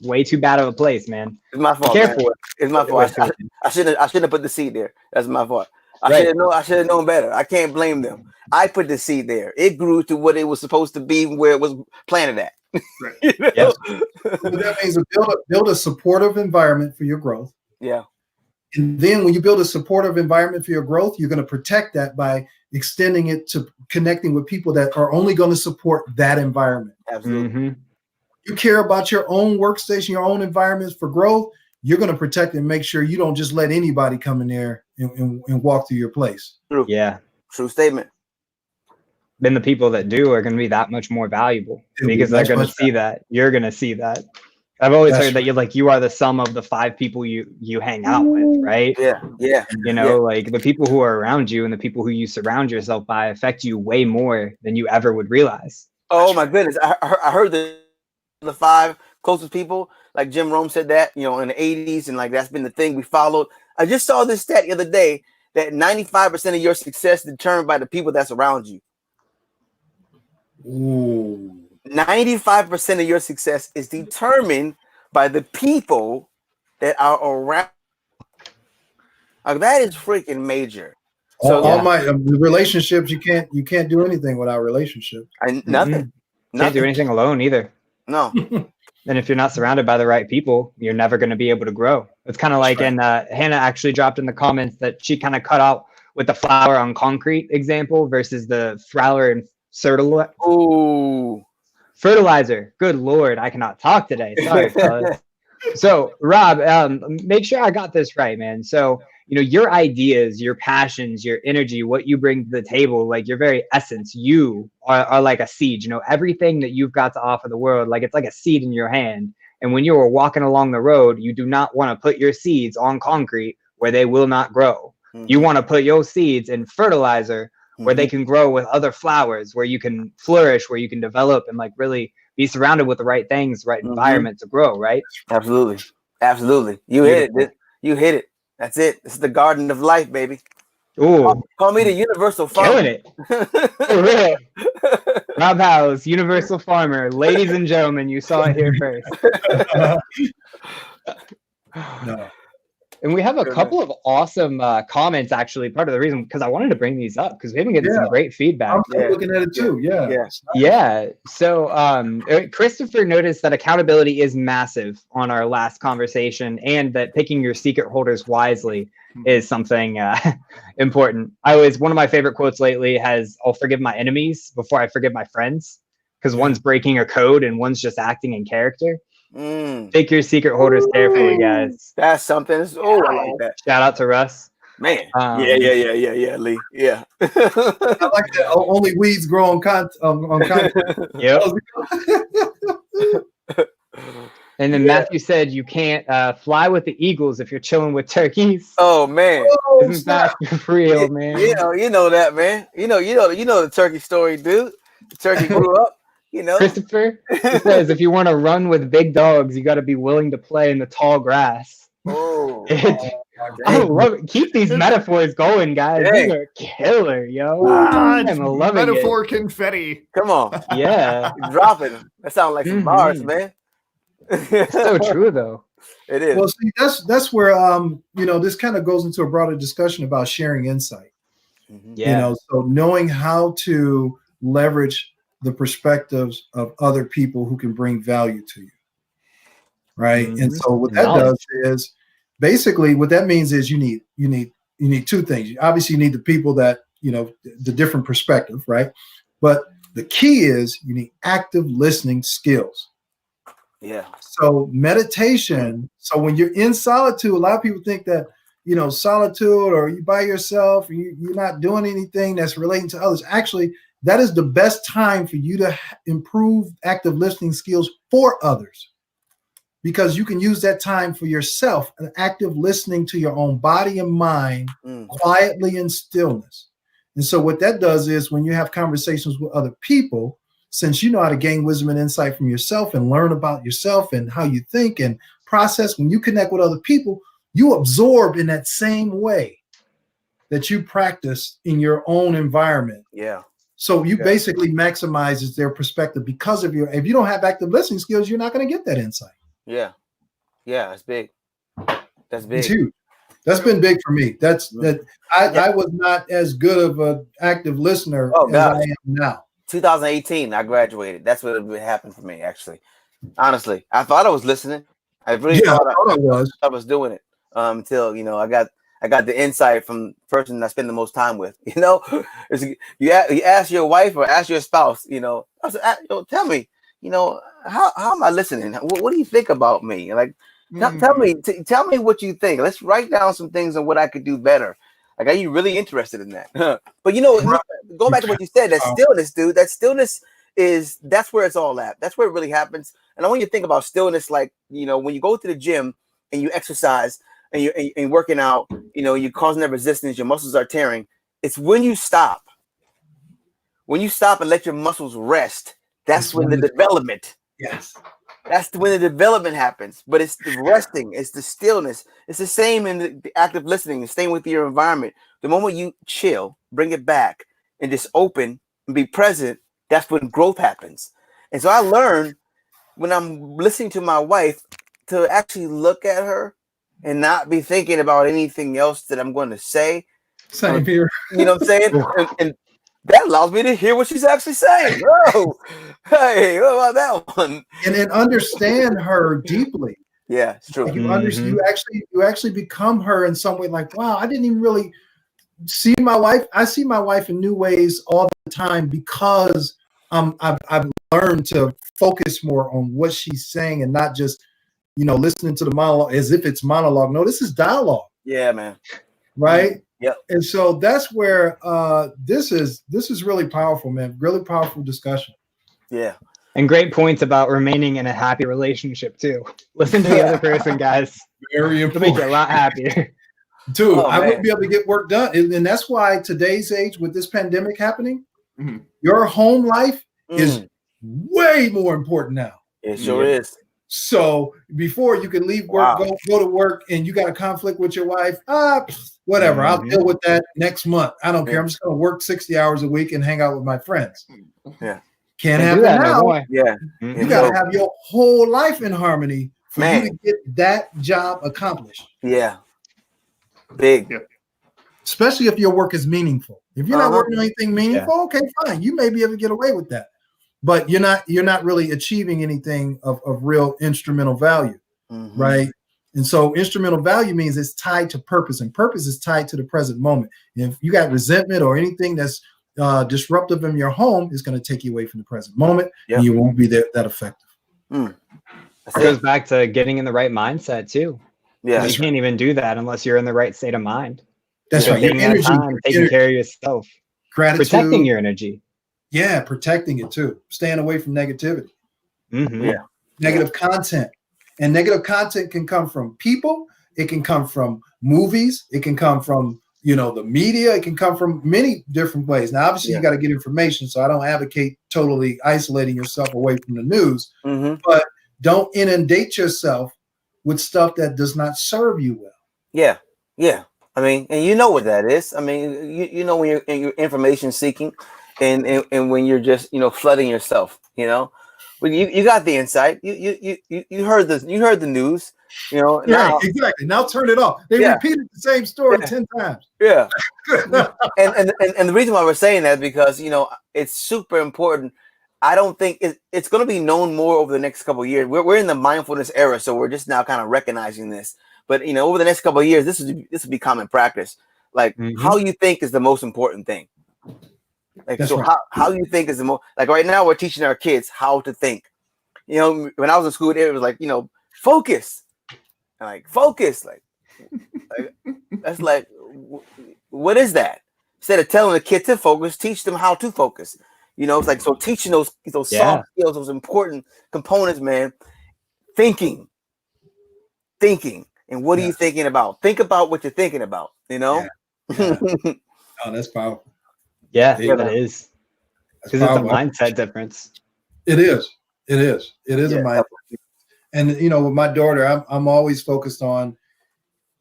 way too bad of a place, man. It's my fault. Be careful. It's my fault. I shouldn't have put the seed there. That's my fault. I should have known better. I can't blame them. I put the seed there. It grew to what it was supposed to be, where it was planted at. Right. Yes. So that means build a supportive environment for your growth. Yeah. And then when you build a supportive environment for your growth, you're going to protect that by extending it to connecting with people that are only going to support that environment. Absolutely. You care about your own workstation, your own environments for growth. You're going to protect and make sure you don't just let anybody come in there and walk through your place. True. Yeah. True statement. Then the people that do are going to be that much more valuable, because they're going to see that. You're going to see that. I've always heard that you are the sum of the 5 people you hang out with, right? Yeah. Like the people who are around you and the people who you surround yourself by affect you way more than you ever would realize. Oh my goodness. I heard the 5 closest people, like Jim Rome said that, in the 80s, and like that's been the thing we followed. I just saw this stat the other day that 95% of your success is determined by the people that's around you. Ooh. 95% of your success is determined by the people that are around. Like, that is freaking major. So all my relationships, you can't do anything without relationships. Nothing. Can't do anything alone either. No. And if you're not surrounded by the right people, you're never going to be able to grow. It's kind of like, and Hannah actually dropped in the comments that she kind of cut out with the flower on concrete example versus the flower and fertilizer. Good Lord, I cannot talk today. Sorry, fellas. So, Rob, make sure I got this right, man. So, your ideas, your passions, your energy, what you bring to the table, like your very essence, you are like a seed. Everything that you've got to offer the world, like it's like a seed in your hand. And when you are walking along the road, you do not want to put your seeds on concrete where they will not grow. You want to put your seeds in fertilizer where they can grow with other flowers, where you can flourish, where you can develop and like really be surrounded with the right things, right environment to grow, right? Absolutely. You hit it. That's it. It's the garden of life, baby. Ooh. Call me the universal farmer. Killing it. For real. Rob Howze, universal farmer. Ladies and gentlemen, you saw it here first. No. And we have a couple of awesome comments, actually. Part of the reason, because I wanted to bring these up, because we've been getting some great feedback. I'm looking at it too. Yeah. So Christopher noticed that accountability is massive on our last conversation, and that picking your secret holders wisely is something important. One of my favorite quotes lately has, "I'll forgive my enemies before I forgive my friends," because one's breaking a code and one's just acting in character. Pick your secret holders carefully, guys. That's something. Oh, I like that. Shout out to Russ. Man. Yeah, Lee. Yeah. I like that. Only weeds grow on content. Yep. And then Matthew said you can't fly with the eagles if you're chilling with turkeys. Oh man. Isn't that real, man? You know that, man. You know the turkey story, dude. The turkey grew up. Christopher says if you want to run with big dogs, you got to be willing to play in the tall grass. I love it. Keep these metaphors going, guys. These are killer, yo. I'm loving metaphor confetti. Come on. Yeah. Dropping them. That sounds like some bars, man. It's so true, though. It is. Well, see, that's where this kind of goes into a broader discussion about sharing insight. Yeah. So knowing how to leverage the perspectives of other people who can bring value to you, right? And so what that does is basically what that means is you need two things. Obviously, you need the people that the different perspective, right? But the key is you need active listening skills. Yeah. So meditation. So when you're in solitude, a lot of people think that solitude or you by yourself, you're not doing anything that's relating to others. Actually, that is the best time for you to improve active listening skills for others, because you can use that time for yourself, an active listening to your own body and mind quietly in stillness. And so what that does is when you have conversations with other people, since you know how to gain wisdom and insight from yourself and learn about yourself and how you think and process, when you connect with other people, you absorb in that same way that you practice in your own environment. Yeah. So you basically maximizes their perspective because of if you don't have active listening skills, you're not going to get that insight. Yeah. Yeah. That's big. That's big. It's huge. That's been big for me. I was not as good of an active listener as I am now. 2018, I graduated. That's what happened for me, actually. Honestly, I thought I was listening. I really thought I was doing it until I got the insight from the person I spend the most time with. You ask your wife or ask your spouse. I said, tell me, how am I listening? What do you think about me? Like, tell me what you think. Let's write down some things on what I could do better. Like, are you really interested in that? But going back to what you said, that stillness, dude. That stillness that's where it's all at. That's where it really happens. And I want you to think about stillness, like when you go to the gym and you exercise and you're working out, you're causing that resistance, your muscles are tearing. It's when you stop. When you stop and let your muscles rest, that's when the development. Yes. That's when the development happens. But it's the resting, it's the stillness. It's the same in the active listening, the same with your environment. The moment you chill, bring it back, and just open and be present, that's when growth happens. And so I learned when I'm listening to my wife to actually look at her and not be thinking about anything else that I'm going to say. Same here. You know what I'm saying? And that allows me to hear what she's actually saying. Oh, hey, what about that one? And then understand her deeply. Yeah, it's true. Like you understand. You actually become her in some way. Like, wow, I didn't even really see my wife. I see my wife in new ways all the time because I've learned to focus more on what she's saying and not just listening to the monologue as if it's monologue. No, this is dialogue. Yeah, man. Right. Yeah. And so that's where this is really powerful, man. Really powerful discussion. Yeah. And great points about remaining in a happy relationship too. Listen to the other person, guys. Very It'll important. make you a lot happier. Dude, I wouldn't be able to get work done. And that's why today's age with this pandemic happening, your home life is way more important now. It sure is. So before you can leave work, go to work, and you got a conflict with your wife, whatever. I'll deal with that next month. I don't care. I'm just going to work 60 hours a week and hang out with my friends. Yeah. Can't happen now. Yeah. You got to have your whole life in harmony for you to get that job accomplished. Yeah. Big. Yeah. Especially if your work is meaningful. If you're not working on anything meaningful, okay, fine. You may be able to get away with that. But you're not really achieving anything of real instrumental value, right? And so instrumental value means it's tied to purpose, and purpose is tied to the present moment. And if you got resentment or anything that's disruptive in your home, it's going to take you away from the present moment, and you won't be that effective. It goes back to getting in the right mindset too. Yeah, you can't even do that unless you're in the right state of mind. That's right. Taking that time, taking care of yourself, gratitude, protecting your energy. Yeah, protecting it too. Staying away from negativity. Yeah, negative content. And negative content can come from people. It can come from movies. It can come from, the media. It can come from many different ways. Now, obviously, you got to get information. So I don't advocate totally isolating yourself away from the news. But don't inundate yourself with stuff that does not serve you well. Yeah. Yeah. I mean, and you know what that is. I mean, you know when you're information seeking and when you're just, flooding yourself, When you got the insight, you heard the news, now, exactly. Now turn it off. They repeated the same story 10 times. Yeah. and the reason why we're saying that is because it's super important. I don't think it's going to be known more over the next couple of years. We're in the mindfulness era, so we're just now kind of recognizing this. But over the next couple of years, this will be common practice. Like how you think is the most important thing. Like that's so, right. how you think is the most, like right now we're teaching our kids how to think. When I was in school, it was like focus, and like focus, like that's like what is that? Instead of telling the kid to focus, teach them how to focus. It's like so teaching those soft skills, those important components, man. Thinking, and what are you thinking about? Think about what you're thinking about. Yeah. Oh, that's powerful. Yeah, it is. Because it's a mindset difference. It is a mindset. And with my daughter, I'm always focused on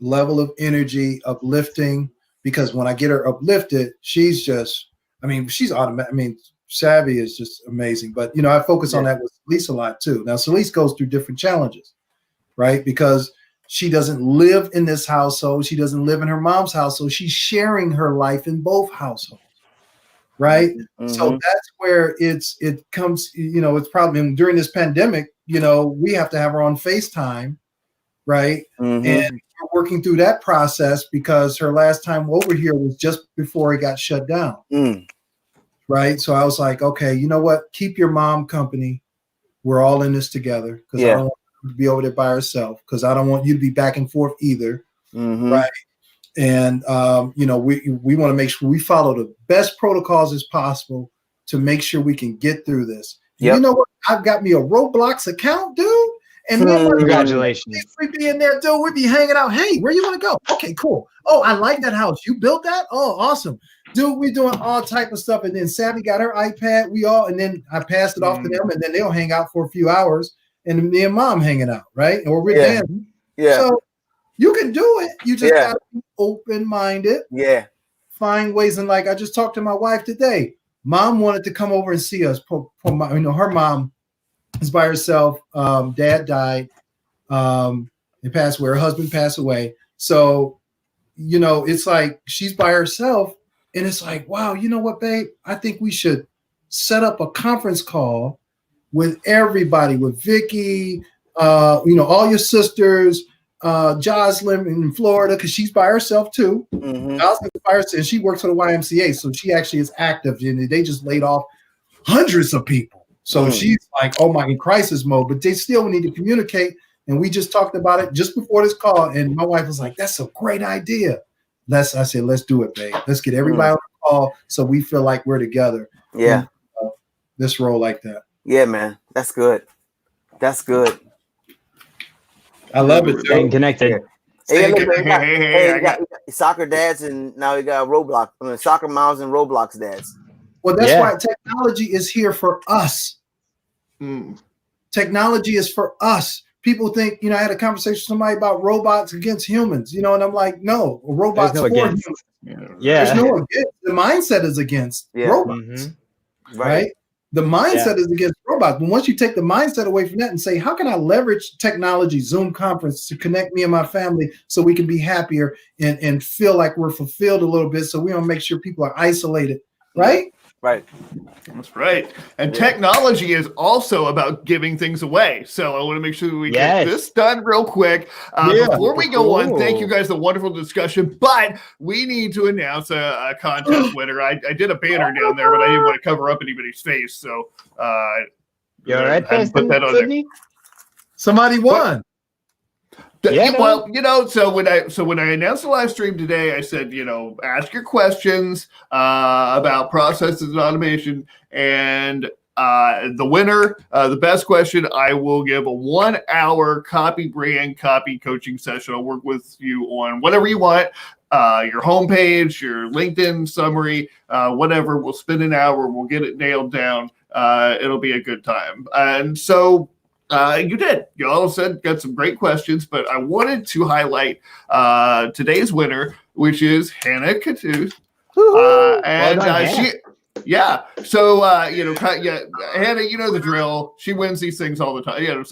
level of energy, uplifting, because when I get her uplifted, she's just, she's automatic. Savvy is just amazing. But I focus on that with Celeste a lot too. Now Celeste goes through different challenges, right? Because she doesn't live in this household, she doesn't live in her mom's household. She's sharing her life in both households. Right. So that's where it comes, it's probably during this pandemic, we have to have her on FaceTime. Right. And we're working through that process because her last time over here was just before it got shut down. Right. So I was like, okay, you know what? Keep your mom company. We're all in this together because I don't want her to be over there by herself because I don't want you to be back and forth either. Right. And, we want to make sure we follow the best protocols as possible to make sure we can get through this. You know what? I've got me a Roblox account, dude. And congratulations. We be in there, dude. We be hanging out. Hey, where you want to go? Okay, cool. Oh, I like that house. You built that? Oh, awesome. Dude, we doing all type of stuff. And then Savvy got her iPad. And then I passed it off to them. And then they'll hang out for a few hours. And me and mom hanging out, right? Or we're dancing. Yeah. So you can do it. You just got to be open-minded. Yeah. Find ways. And like I just talked to my wife today. Mom wanted to come over and see us. Her mom is by herself. Dad died. He passed away. Her husband passed away. So, it's like she's by herself. And it's like, wow, you know what, babe? I think we should set up a conference call with everybody, with Vicky, all your sisters, Jocelyn in Florida, because she's by herself too. Jocelyn's by herself, and she works for the YMCA, so she actually is active. And they just laid off hundreds of people. So she's like, oh my, in crisis mode, but they still need to communicate. And we just talked about it just before this call. And my wife was like, that's a great idea. I said, let's do it, babe. Let's get everybody on the call so we feel like we're together. Yeah. And, let's roll like that. Yeah, man. That's good. That's good. I love it. Staying connected. Hey, got soccer dads, and now we got Roblox. Soccer moms and Roblox dads. Well, that's why technology is here for us. Technology is for us. People think, I had a conversation with somebody about robots against humans, and I'm like, no, robots for humans. Yeah. There's no against. The mindset is against robots. Right? The mindset is against robots. But once you take the mindset away from that and say, how can I leverage technology, Zoom conference, to connect me and my family so we can be happier and feel like we're fulfilled a little bit, so we don't make sure people are isolated, right? Right. That's right. And technology is also about giving things away. So I want to make sure that we get this done real quick. Before we go on, thank you guys for the wonderful discussion. But we need to announce a contest winner. I did a banner down there, but I didn't want to cover up anybody's face. So you all right, put that on Sidney? there. Somebody won. Well, so when I announced the live stream today, I said, ask your questions about processes and automation, and the winner, the best question, I will give a 1 hour copy coaching session. I'll work with you on whatever you want, your homepage, your LinkedIn summary, whatever. We'll spend an hour. We'll get it nailed down. It'll be a good time. And so you did. You all said got some great questions, but I wanted to highlight today's winner, which is Hannah Catooth. So Hannah, you know the drill. She wins these things all the time.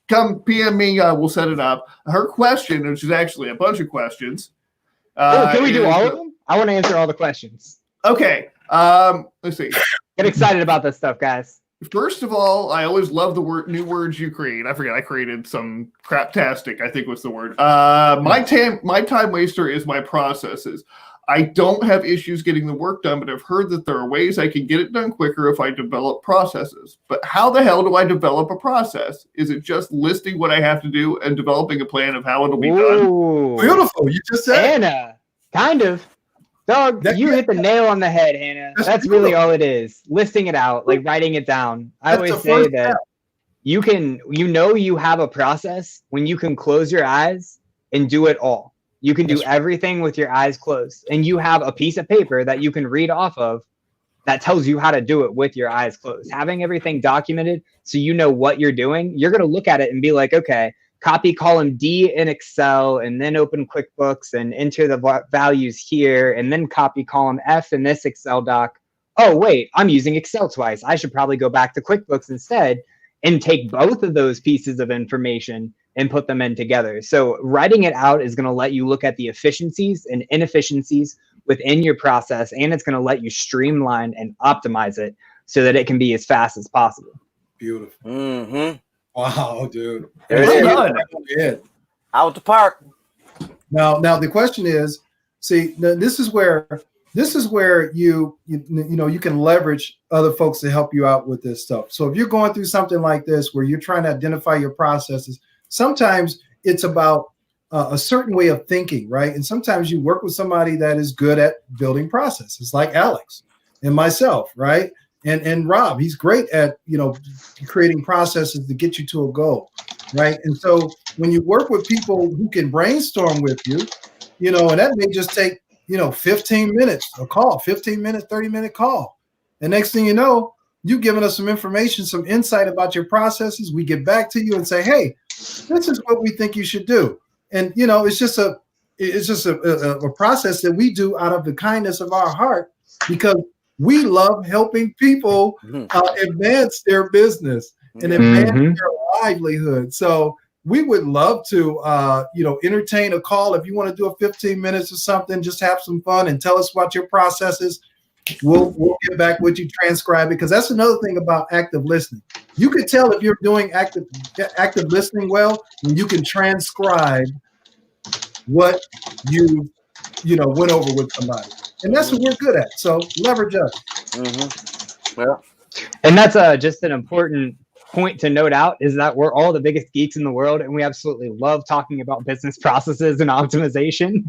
Come PM me. We'll set it up. Her question, which is actually a bunch of questions. Can we do all of them? I want to answer all the questions. Okay. Let's see. Get excited about this stuff, guys. First of all, I always love the new words you create. I forget, I created some craptastic, I think was the word. My time waster is my processes. I don't have issues getting the work done, but I've heard that there are ways I can get it done quicker if I develop processes. But how the hell do I develop a process? Is it just listing what I have to do and developing a plan of how it'll be done? Beautiful. You just said Hannah, kind of. Dog, you hit the nail on the head, Hannah. That's really all it is. Listing it out, like writing it down. I always say that you have a process when you can close your eyes and do it all. You can do everything with your eyes closed. And you have a piece of paper that you can read off of that tells you how to do it with your eyes closed. Having everything documented so you know what you're doing, you're going to look at it and be like, okay, copy column D in Excel and then open QuickBooks and enter the values here and then copy column F in this Excel doc. Oh, wait, I'm using Excel twice. I should probably go back to QuickBooks instead and take both of those pieces of information and put them in together. So writing it out is going to let you look at the efficiencies and inefficiencies within your process, and it's going to let you streamline and optimize it so that it can be as fast as possible. Beautiful. Mm-hmm. Wow, dude. Out the park. Now the question is, see, this is where you can leverage other folks to help you out with this stuff. So if you're going through something like this where you're trying to identify your processes, sometimes it's about a certain way of thinking, right? And sometimes you work with somebody that is good at building processes, like Alex and myself, right? And Rob, he's great at, creating processes to get you to a goal, right? And so when you work with people who can brainstorm with you, and that may just take, 15 minutes, a call, 15 minute, 30-minute call. And next thing you know, you've given us some information, some insight about your processes. We get back to you and say, hey, this is what we think you should do. And, it's just a process that we do out of the kindness of our heart, because we love helping people advance their business and advance their livelihood. So we would love to, entertain a call. If you want to do a 15 minutes or something, just have some fun and tell us what your process is. We'll get back with you, transcribe it, because that's another thing about active listening. You can tell if you're doing active listening well when you can transcribe what you went over with somebody. And that's what we're good at. So leverage us. Mm-hmm. Yeah. And that's just an important point to note out, is that we're all the biggest geeks in the world, and we absolutely love talking about business processes and optimization.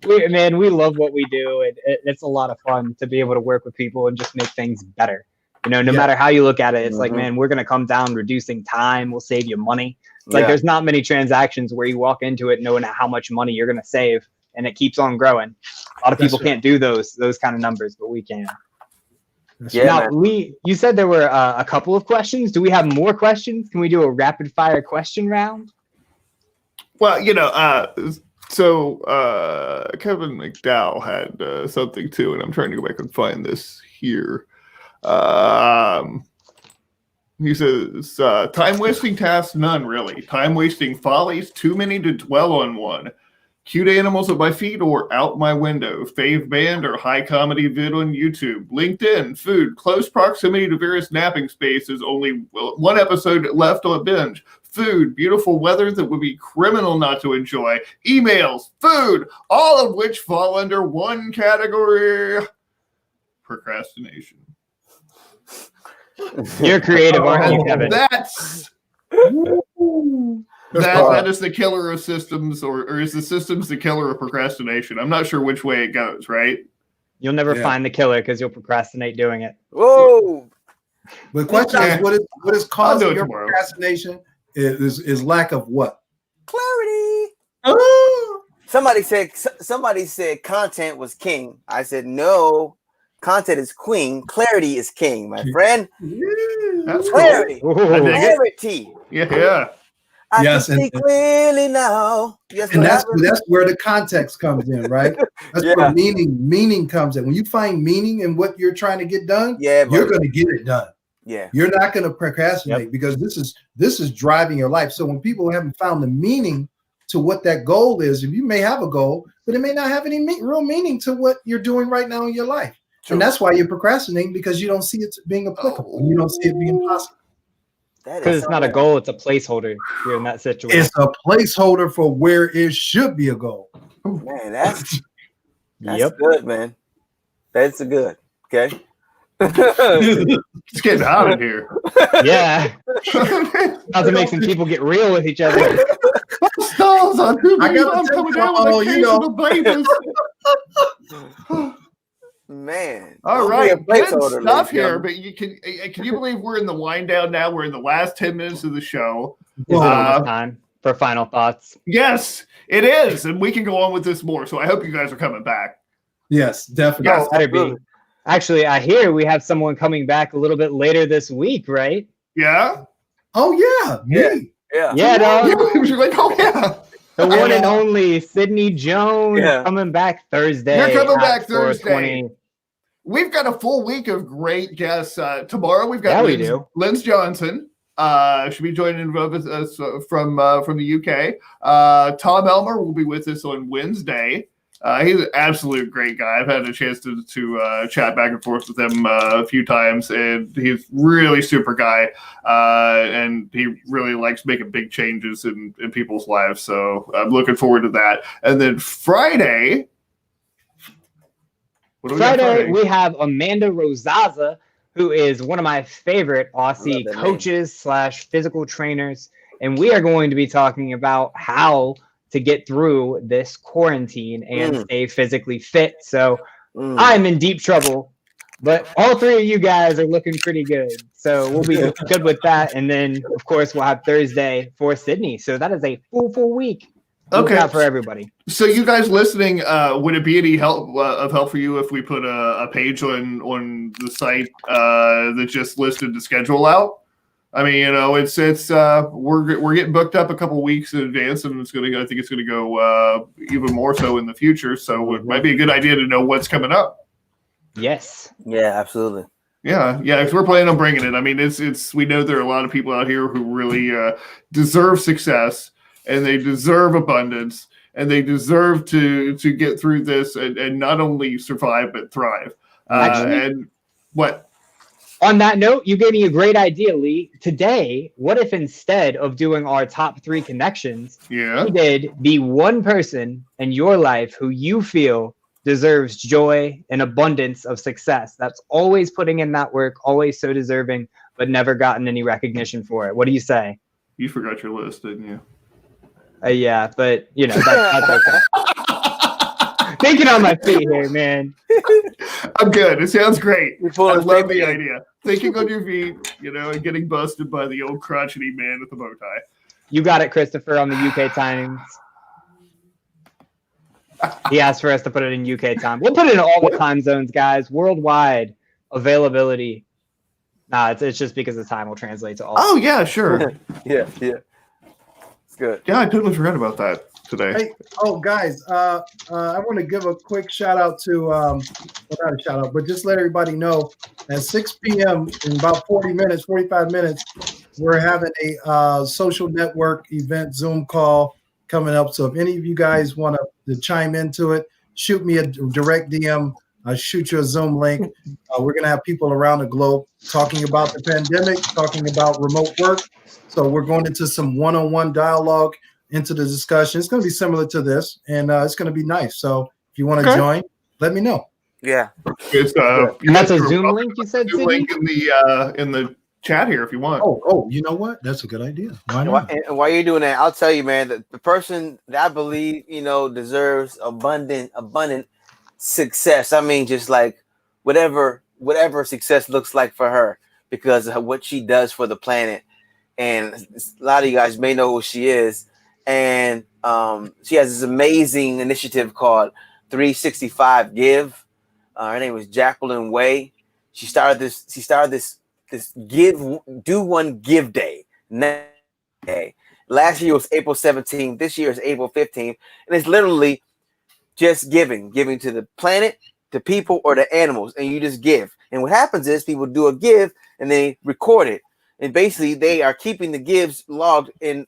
we love what we do, and it's a lot of fun to be able to work with people and just make things better. No matter how you look at it, it's like, man, we're going to come down reducing time. We'll save you money. It's like there's not many transactions where you walk into it knowing how much money you're going to save, and it keeps on growing. A lot of people can't do those kind of numbers, but we can. Now, you said there were a couple of questions. Do we have more questions? Can we do a rapid fire question round? Well, so Kevin McDowell had something too, and I'm trying to go back and find this here. He says, time-wasting tasks, none really. Time-wasting follies, too many to dwell on one. Cute animals at my feet or out my window. Fave band or high comedy vid on YouTube. LinkedIn, food, close proximity to various napping spaces, only one episode left on binge. Food, beautiful weather that would be criminal not to enjoy. Emails, food, all of which fall under one category. Procrastination. You're creative, aren't you, Kevin? That is the killer of systems, or is the systems the killer of procrastination? I'm not sure which way it goes, right? You'll never find the killer because you'll procrastinate doing it. Whoa! But the question is, what is causing your procrastination is lack of what? Clarity. Somebody said content was king. I said no. Content is queen. Clarity is king, my friend. That's clarity. Cool. Clarity. Yeah. I can see clearly now. Yes, and that's where the context comes in, right? That's where meaning comes in. When you find meaning in what you're trying to get done, you're going to get it done. Yeah. You're not going to procrastinate because this is driving your life. So when people haven't found the meaning to what that goal is, and you may have a goal, but it may not have any real meaning to what you're doing right now in your life. True. And that's why you're procrastinating, because you don't see it being applicable. You don't see it being possible. Because it's not a goal, it's a placeholder. You're in that situation. It's a placeholder for where it should be a goal. Man, that's good, man. That's good. Okay. It's getting hot in here. Yeah. How to make some people get real with each other. Stalls on who I got to coming down with Man. All right. Good stuff here, but can you believe we're in the wind down now? We're in the last 10 minutes of the show. Time for final thoughts. Yes, it is. And we can go on with this more. So I hope you guys are coming back. Yes, definitely. Yes, actually, I hear we have someone coming back a little bit later this week, right? Yeah. Oh, yeah. Me. Yeah, dog. You're like, oh, yeah. The one and only Sidney Jones coming back Thursday. You're coming back Thursday. We've got a full week of great guests. Tomorrow we've got Linz Johnson. Should be joining us from the UK. Tom Elmer will be with us on Wednesday. He's an absolute great guy. I've had a chance to chat back and forth with him a few times, and he's really super guy. And he really likes making big changes in people's lives. So I'm looking forward to that. And then Friday, we have Amanda Rosaza, who is one of my favorite Aussie coaches / physical trainers. And we are going to be talking about how to get through this quarantine and stay physically fit. So I'm in deep trouble, but all three of you guys are looking pretty good. So we'll be good with that. And then, of course, we'll have Thursday for Sydney. So that is a full week. Okay, for everybody. So you guys listening, would it be any help for you if we put a page on the site that just listed the schedule out? I mean, it's we're getting booked up a couple weeks in advance, and I think it's gonna go even more so in the future. So it might be a good idea to know what's coming up. Yes. Yeah, absolutely. Yeah, because we're planning on bringing it. I mean, it's we know there are a lot of people out here who really deserve success, and they deserve abundance, and they deserve to get through this and not only survive but thrive. And what? On that note, you gave me a great idea, Lee. Today, what if instead of doing our top 3 connections, we did the one person in your life who you feel deserves joy and abundance of success? That's always putting in that work, always so deserving, but never gotten any recognition for it. What do you say? You forgot your list, didn't you? Yeah, but that's okay. Thinking on my feet here, man. I'm good. It sounds great. I love the idea. Thinking on your feet, and getting busted by the old crotchety man with the bow tie. You got it, Christopher, on the UK times. He asked for us to put it in UK time. We'll put it in all the time zones, guys. Worldwide availability. Nah, it's just because the time will translate to all. Oh, yeah, sure. Yeah. It's good. Yeah, I totally forgot about that. today. Hey, guys, I want to give a quick shout out to, well, not a shout out, but just let everybody know at 6 p.m. in about 45 minutes, we're having a social network event Zoom call coming up. So if any of you guys want to chime into it, shoot me a direct DM. I'll shoot you a Zoom link. We're going to have people around the globe talking about the pandemic, talking about remote work. So we're going into some one-on-one dialogue into the discussion. It's going to be similar to this, and it's going to be nice. So if you want to join, let me know. Yeah. It's, And that's a Zoom link, you said, Zoom Sidney? link in the chat here if you want. Oh, you know what? That's a good idea. Why not? And while you're doing that, I'll tell you, man, that the person that I believe, deserves abundant success. I mean, just like whatever success looks like for her because of what she does for the planet. And a lot of you guys may know who she is. And she has this amazing initiative called 365 Give. Her name was Jacqueline Way. She started this do one give day. Last year was April 17th. This year is April 15th. And it's literally just giving to the planet, to people, or to animals. And you just give. And what happens is people do a give and they record it. And basically they are keeping the gives logged in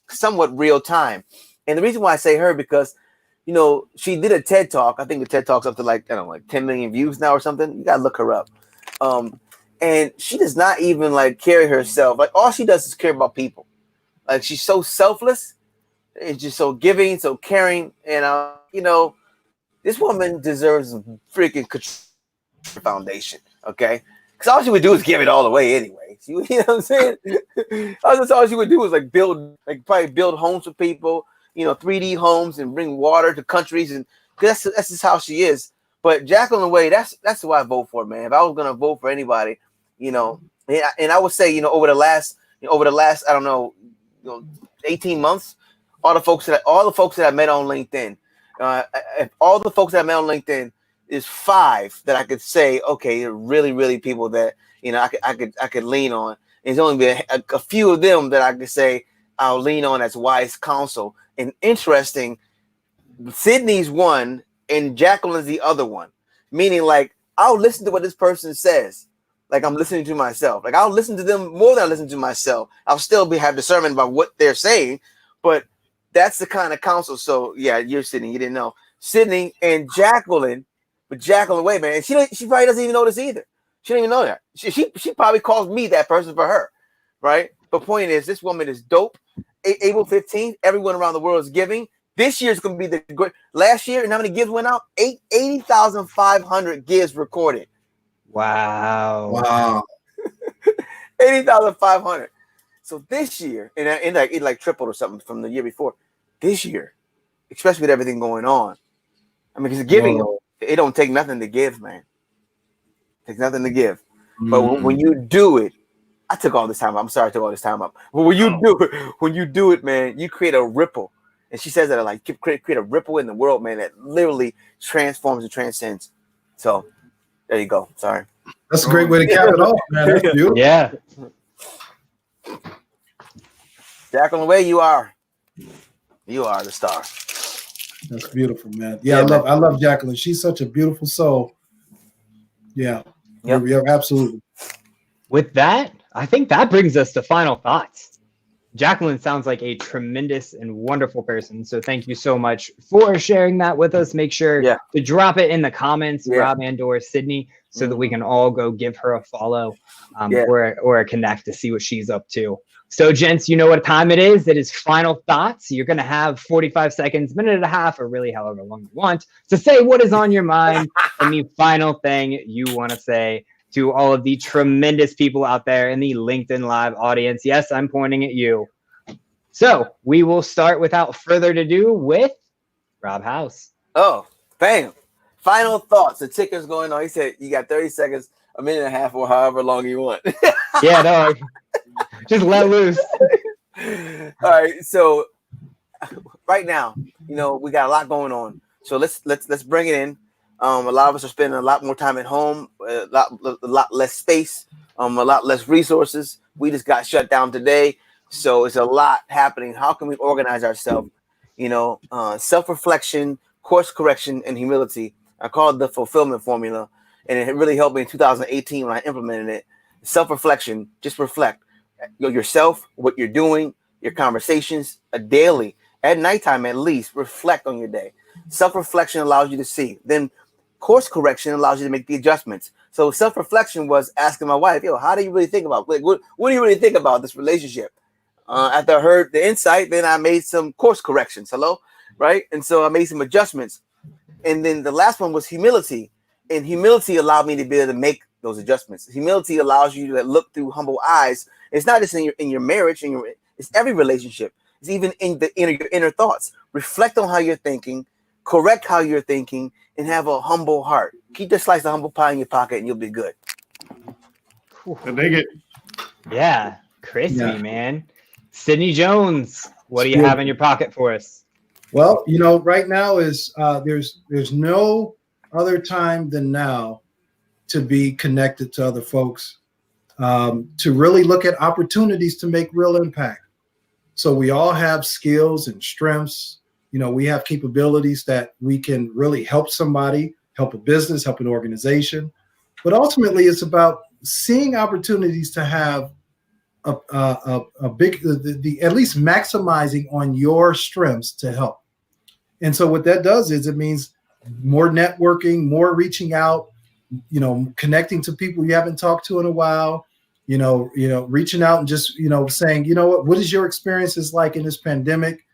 somewhat real time. And the reason why I say her, because, she did a TED Talk. I think the TED Talk's up to like 10 million views now or something. You got to look her up. And she does not even like carry herself. Like all she does is care about people. Like she's so selfless and just so giving, so caring. And, this woman deserves a freaking foundation. Okay. Because all she would do is give it all away anyway. You know what I'm saying? All she would do is probably build homes for people, 3D homes and bring water to countries. And that's just how she is. But Jacqueline Way, that's who I vote for, man. If I was going to vote for anybody, and I would say, over the last, I don't know, 18 months, all the folks that I met on LinkedIn, all the folks that I met on LinkedIn is 5 that I could say, okay, they're really, really people that, I could lean on. And it's only been a few of them that I could say I'll lean on as wise counsel. And interesting, Sydney's one and Jacqueline's the other one, meaning like I'll listen to what this person says. Like I'm listening to myself. Like I'll listen to them more than I listen to myself. I'll still have discernment about what they're saying, but that's the kind of counsel. So yeah, you're Sydney. You didn't know Sydney and Jacqueline, but Jacqueline Way, man. She probably doesn't even know this either. She don't even know that. She probably calls me that person for her, right? But point is, this woman is dope. April 15th, everyone around the world is giving. This year is going to be the great. Last year, and how many gives went out? 80,500 gives recorded. Wow. 80,500. So this year, and it like tripled or something from the year before. This year, especially with everything going on, I mean, because giving, it don't take nothing to give, man. It takes nothing to give. But when you do it, I took all this time up. I'm sorry I took all this time up. But when you do it, man, you create a ripple. And she says that like create a ripple in the world, man, that literally transforms and transcends. So there you go. Sorry. That's a great way to cap it off, man. That's beautiful. Yeah. Jacqueline Way, you are the star. That's beautiful, man. Yeah, I love Jacqueline. She's such a beautiful soul. Yeah. Yep. Yeah, absolutely. With that, I think that brings us to final thoughts. Jacqueline sounds like a tremendous and wonderful person. So thank you so much for sharing that with us. Make sure to drop it in the comments, Rob and/or Sydney, so that we can all go give her a follow or a connect to see what she's up to. So, gents, you know what time it is. It is final thoughts. You're going to have 45 seconds, minute and a half, or really however long you want to say what is on your mind and the final thing you want to say to all of the tremendous people out there in the LinkedIn Live audience. Yes, I'm pointing at you. So we will start without further ado with Rob Howze. Oh, bam. Final thoughts. The ticker's going on. He said you got 30 seconds, a minute and a half, or however long you want. Yeah, no, just let loose. All right. So right now, we got a lot going on. So let's bring it in. A lot of us are spending a lot more time at home, a lot less space, a lot less resources. We just got shut down today. So it's a lot happening. How can we organize ourselves self-reflection, course correction, and humility. I call it the fulfillment formula, and it really helped me in 2018 when I implemented it. Self-reflection, just reflect yourself, what you're doing, your conversations daily, at nighttime at least. Reflect on your day. Self-reflection allows you to see. Then course correction allows you to make the adjustments. So self-reflection was asking my wife, how do you really think about, what do you really think about this relationship? After I heard the insight, then I made some course corrections. Right? And so I made some adjustments. And then the last one was humility. And humility allowed me to be able to make those adjustments. Humility allows you to look through humble eyes. It's not just in your marriage, it's every relationship. It's even in your inner thoughts. Reflect on how you're thinking, correct how you're thinking, and have a humble heart. Keep the slice of humble pie in your pocket, and you'll be good. I dig it. Yeah, crispy, man. Sidney Jones, what do you have in your pocket for us? Well, right now is there's no other time than now to be connected to other folks, to really look at opportunities to make real impact. So we all have skills and strengths. We have capabilities that we can really help somebody, help a business, help an organization. But ultimately, it's about seeing opportunities to have a big, at least maximizing on your strengths to help. And so what that does is it means more networking, more reaching out, connecting to people you haven't talked to in a while, reaching out and just, saying, what is your experiences like in this pandemic,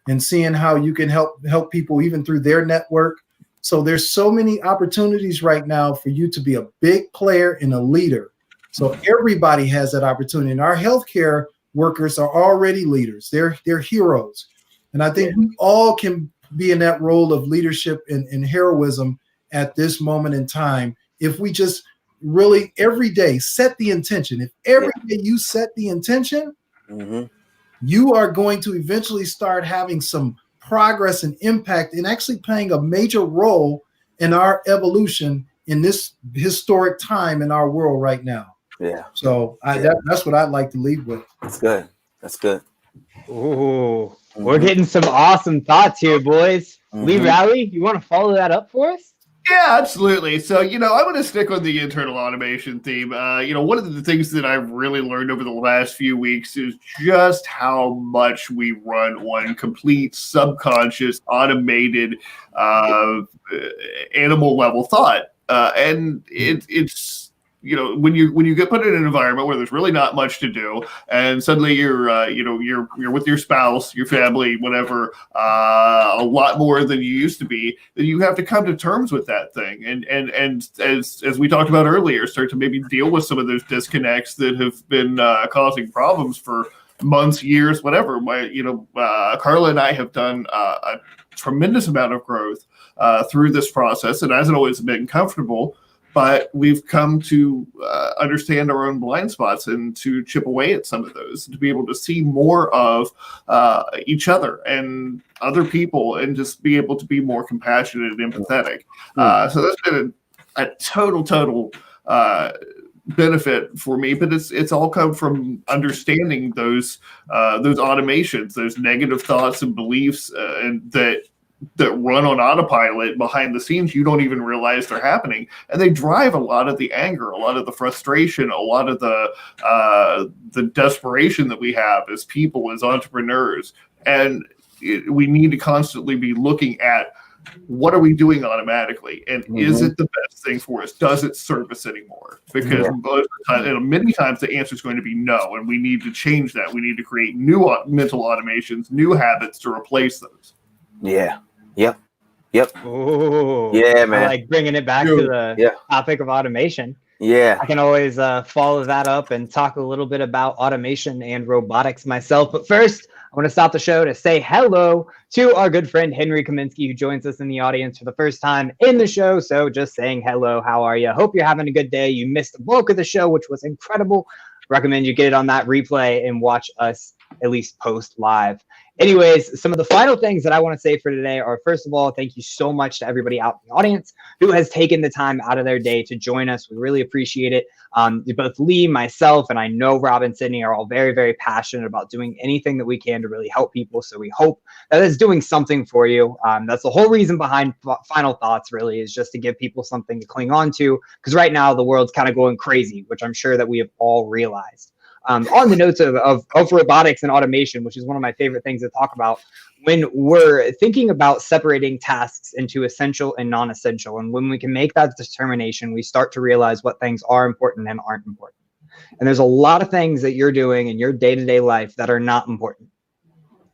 and seeing how you can help people even through their network. So there's so many opportunities right now for you to be a big player and a leader. So everybody has that opportunity. And our healthcare workers are already leaders. They're heroes. And I think we all can be in that role of leadership and heroism at this moment in time. If we just really every day set the intention. If every day you set the intention, you are going to eventually start having some progress and impact and actually playing a major role in our evolution in this historic time in our world right now. Yeah. So that's what I'd like to lead with. That's good. That's good. Ooh, we're getting some awesome thoughts here, boys. Lee Rowley, you want to follow that up for us? Yeah, absolutely. So, I'm going to stick on the internal automation theme. One of the things that I've really learned over the last few weeks is just how much we run on complete subconscious, automated, animal level thought. And it's when you get put in an environment where there's really not much to do, and suddenly you're with your spouse, your family, whatever, a lot more than you used to be, then you have to come to terms with that thing, and as we talked about earlier, start to maybe deal with some of those disconnects that have been causing problems for months, years, whatever. Carla and I have done a tremendous amount of growth through this process, and hasn't always been comfortable. But we've come to understand our own blind spots and to chip away at some of those, to be able to see more of each other and other people, and just be able to be more compassionate and empathetic. So that's been a total benefit for me. But it's all come from understanding those automations, those negative thoughts and beliefs, and that run on autopilot behind the scenes. You don't even realize they're happening, and they drive a lot of the anger, a lot of the frustration, a lot of the desperation that we have as people, as entrepreneurs. And we need to constantly be looking at, what are we doing automatically, and is it the best thing for us? Does it serve us anymore? Because most of the time, many times the answer is going to be no, and we need to change that. We need to create new mental automations, new habits to replace those. Yeah. Yep. Ooh, yeah, man. I like bringing it back to the topic of automation. Yeah. I can always follow that up and talk a little bit about automation and robotics myself. But first, I want to stop the show to say hello to our good friend Henry Kaminsky, who joins us in the audience for the first time in the show. So just saying hello, how are you? Hope you're having a good day. You missed the bulk of the show, which was incredible. Recommend you get it on that replay and watch us at least post live. Anyways, some of the final things that I want to say for today are, first of all, thank you so much to everybody out in the audience who has taken the time out of their day to join us. We really appreciate it. Both Lee, myself, and I know Rob and Sydney are all very, very passionate about doing anything that we can to really help people. So we hope that it's doing something for you. That's the whole reason behind Final Thoughts, really, is just to give people something to cling on to. Because right now the world's kind of going crazy, which I'm sure that we have all realized. On the notes of robotics and automation, which is one of my favorite things to talk about, when we're thinking about separating tasks into essential and non-essential, and when we can make that determination, we start to realize what things are important and aren't important. And there's a lot of things that you're doing in your day-to-day life that are not important.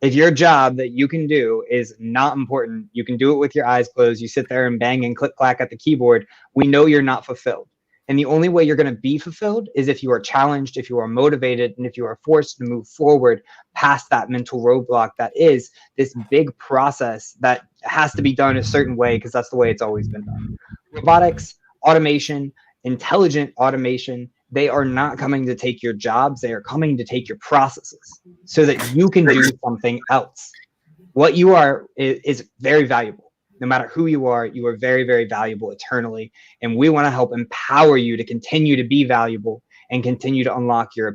If your job that you can do is not important, you can do it with your eyes closed, you sit there and bang and click-clack at the keyboard, we know you're not fulfilled. And the only way you're going to be fulfilled is if you are challenged, if you are motivated, and if you are forced to move forward past that mental roadblock that is this big process that has to be done a certain way, because that's the way it's always been done. Robotics, automation, intelligent automation, they are not coming to take your jobs. They are coming to take your processes so that you can do something else. What you are is very valuable. No matter who you are very, very valuable eternally. And we want to help empower you to continue to be valuable and continue to unlock your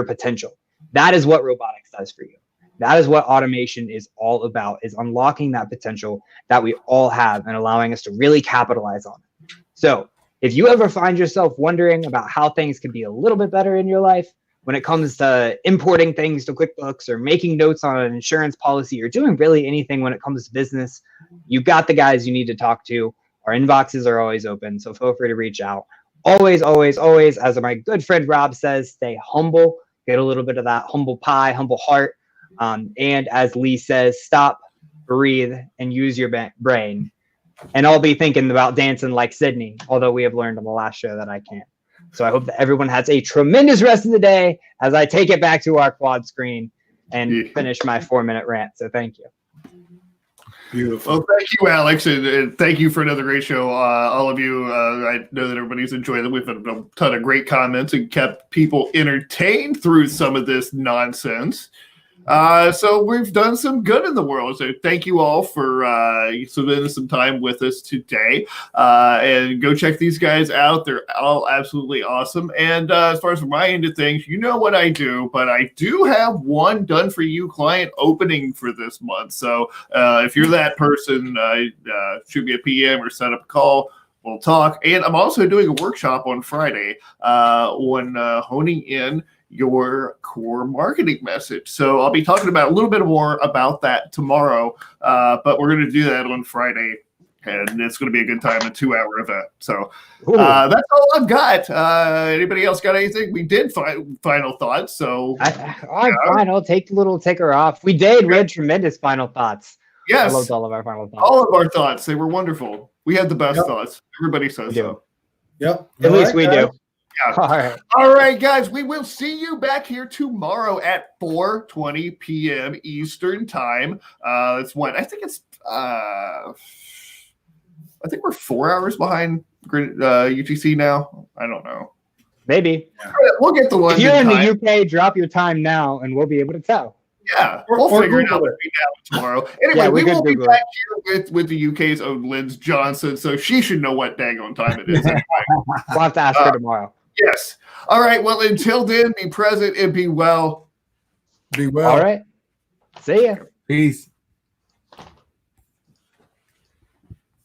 potential. That is what robotics does for you. That is what automation is all about, is unlocking that potential that we all have and allowing us to really capitalize on it. So if you ever find yourself wondering about how things could be a little bit better in your life, when it comes to importing things to QuickBooks or making notes on an insurance policy or doing really anything when it comes to business, you got the guys you need to talk to. Our inboxes are always open, so feel free to reach out. Always, always, always, as my good friend Rob says, stay humble. Get a little bit of that humble pie, humble heart. And as Lee says, stop, breathe, and use your brain. And I'll be thinking about dancing like Sydney, although we have learned on the last show that I can't. So I hope that everyone has a tremendous rest of the day as I take it back to our quad screen and finish my 4-minute rant. So thank you. Beautiful. Well, thank you, Alex, and thank you for another great show. All of you, I know that everybody's enjoyed it. We've had a ton of great comments and kept people entertained through some of this nonsense. So we've done some good in the world. So thank you all for spending some time with us today. And go check these guys out. They're all absolutely awesome. And as far as my end of things, you know what I do, but I do have one done for you client opening for this month. So if you're that person, shoot me a PM or set up a call. We'll talk. And I'm also doing a workshop on Friday on honing in your core marketing message. So I'll be talking about a little bit more about that tomorrow, but we're going to do that on Friday, and it's going to be a good time, a 2-hour event. So that's all I've got. Anybody else got anything? We did final thoughts. So I'm fine. I'll take the little ticker off. We had tremendous final thoughts. Yes. I loved all of our final thoughts. All of our thoughts. They were wonderful. We had the best thoughts. Everybody says so. Yep. At least we do. Yeah. All right, guys. We will see you back here tomorrow at 4:20 p.m. Eastern time. It's what I think it's. I think we're 4 hours behind UTC now. I don't know. Maybe. We'll get the one. If you're in the UK, drop your time now, and we'll be able to tell. Yeah, we'll figure it out tomorrow. Anyway, we will be back here with the UK's own Liz Johnson, so she should know what daggone time it is. Anyway. We'll have to ask her tomorrow. Yes. All right. Well, until then, be present and be well. Be well. All right. See ya. Peace.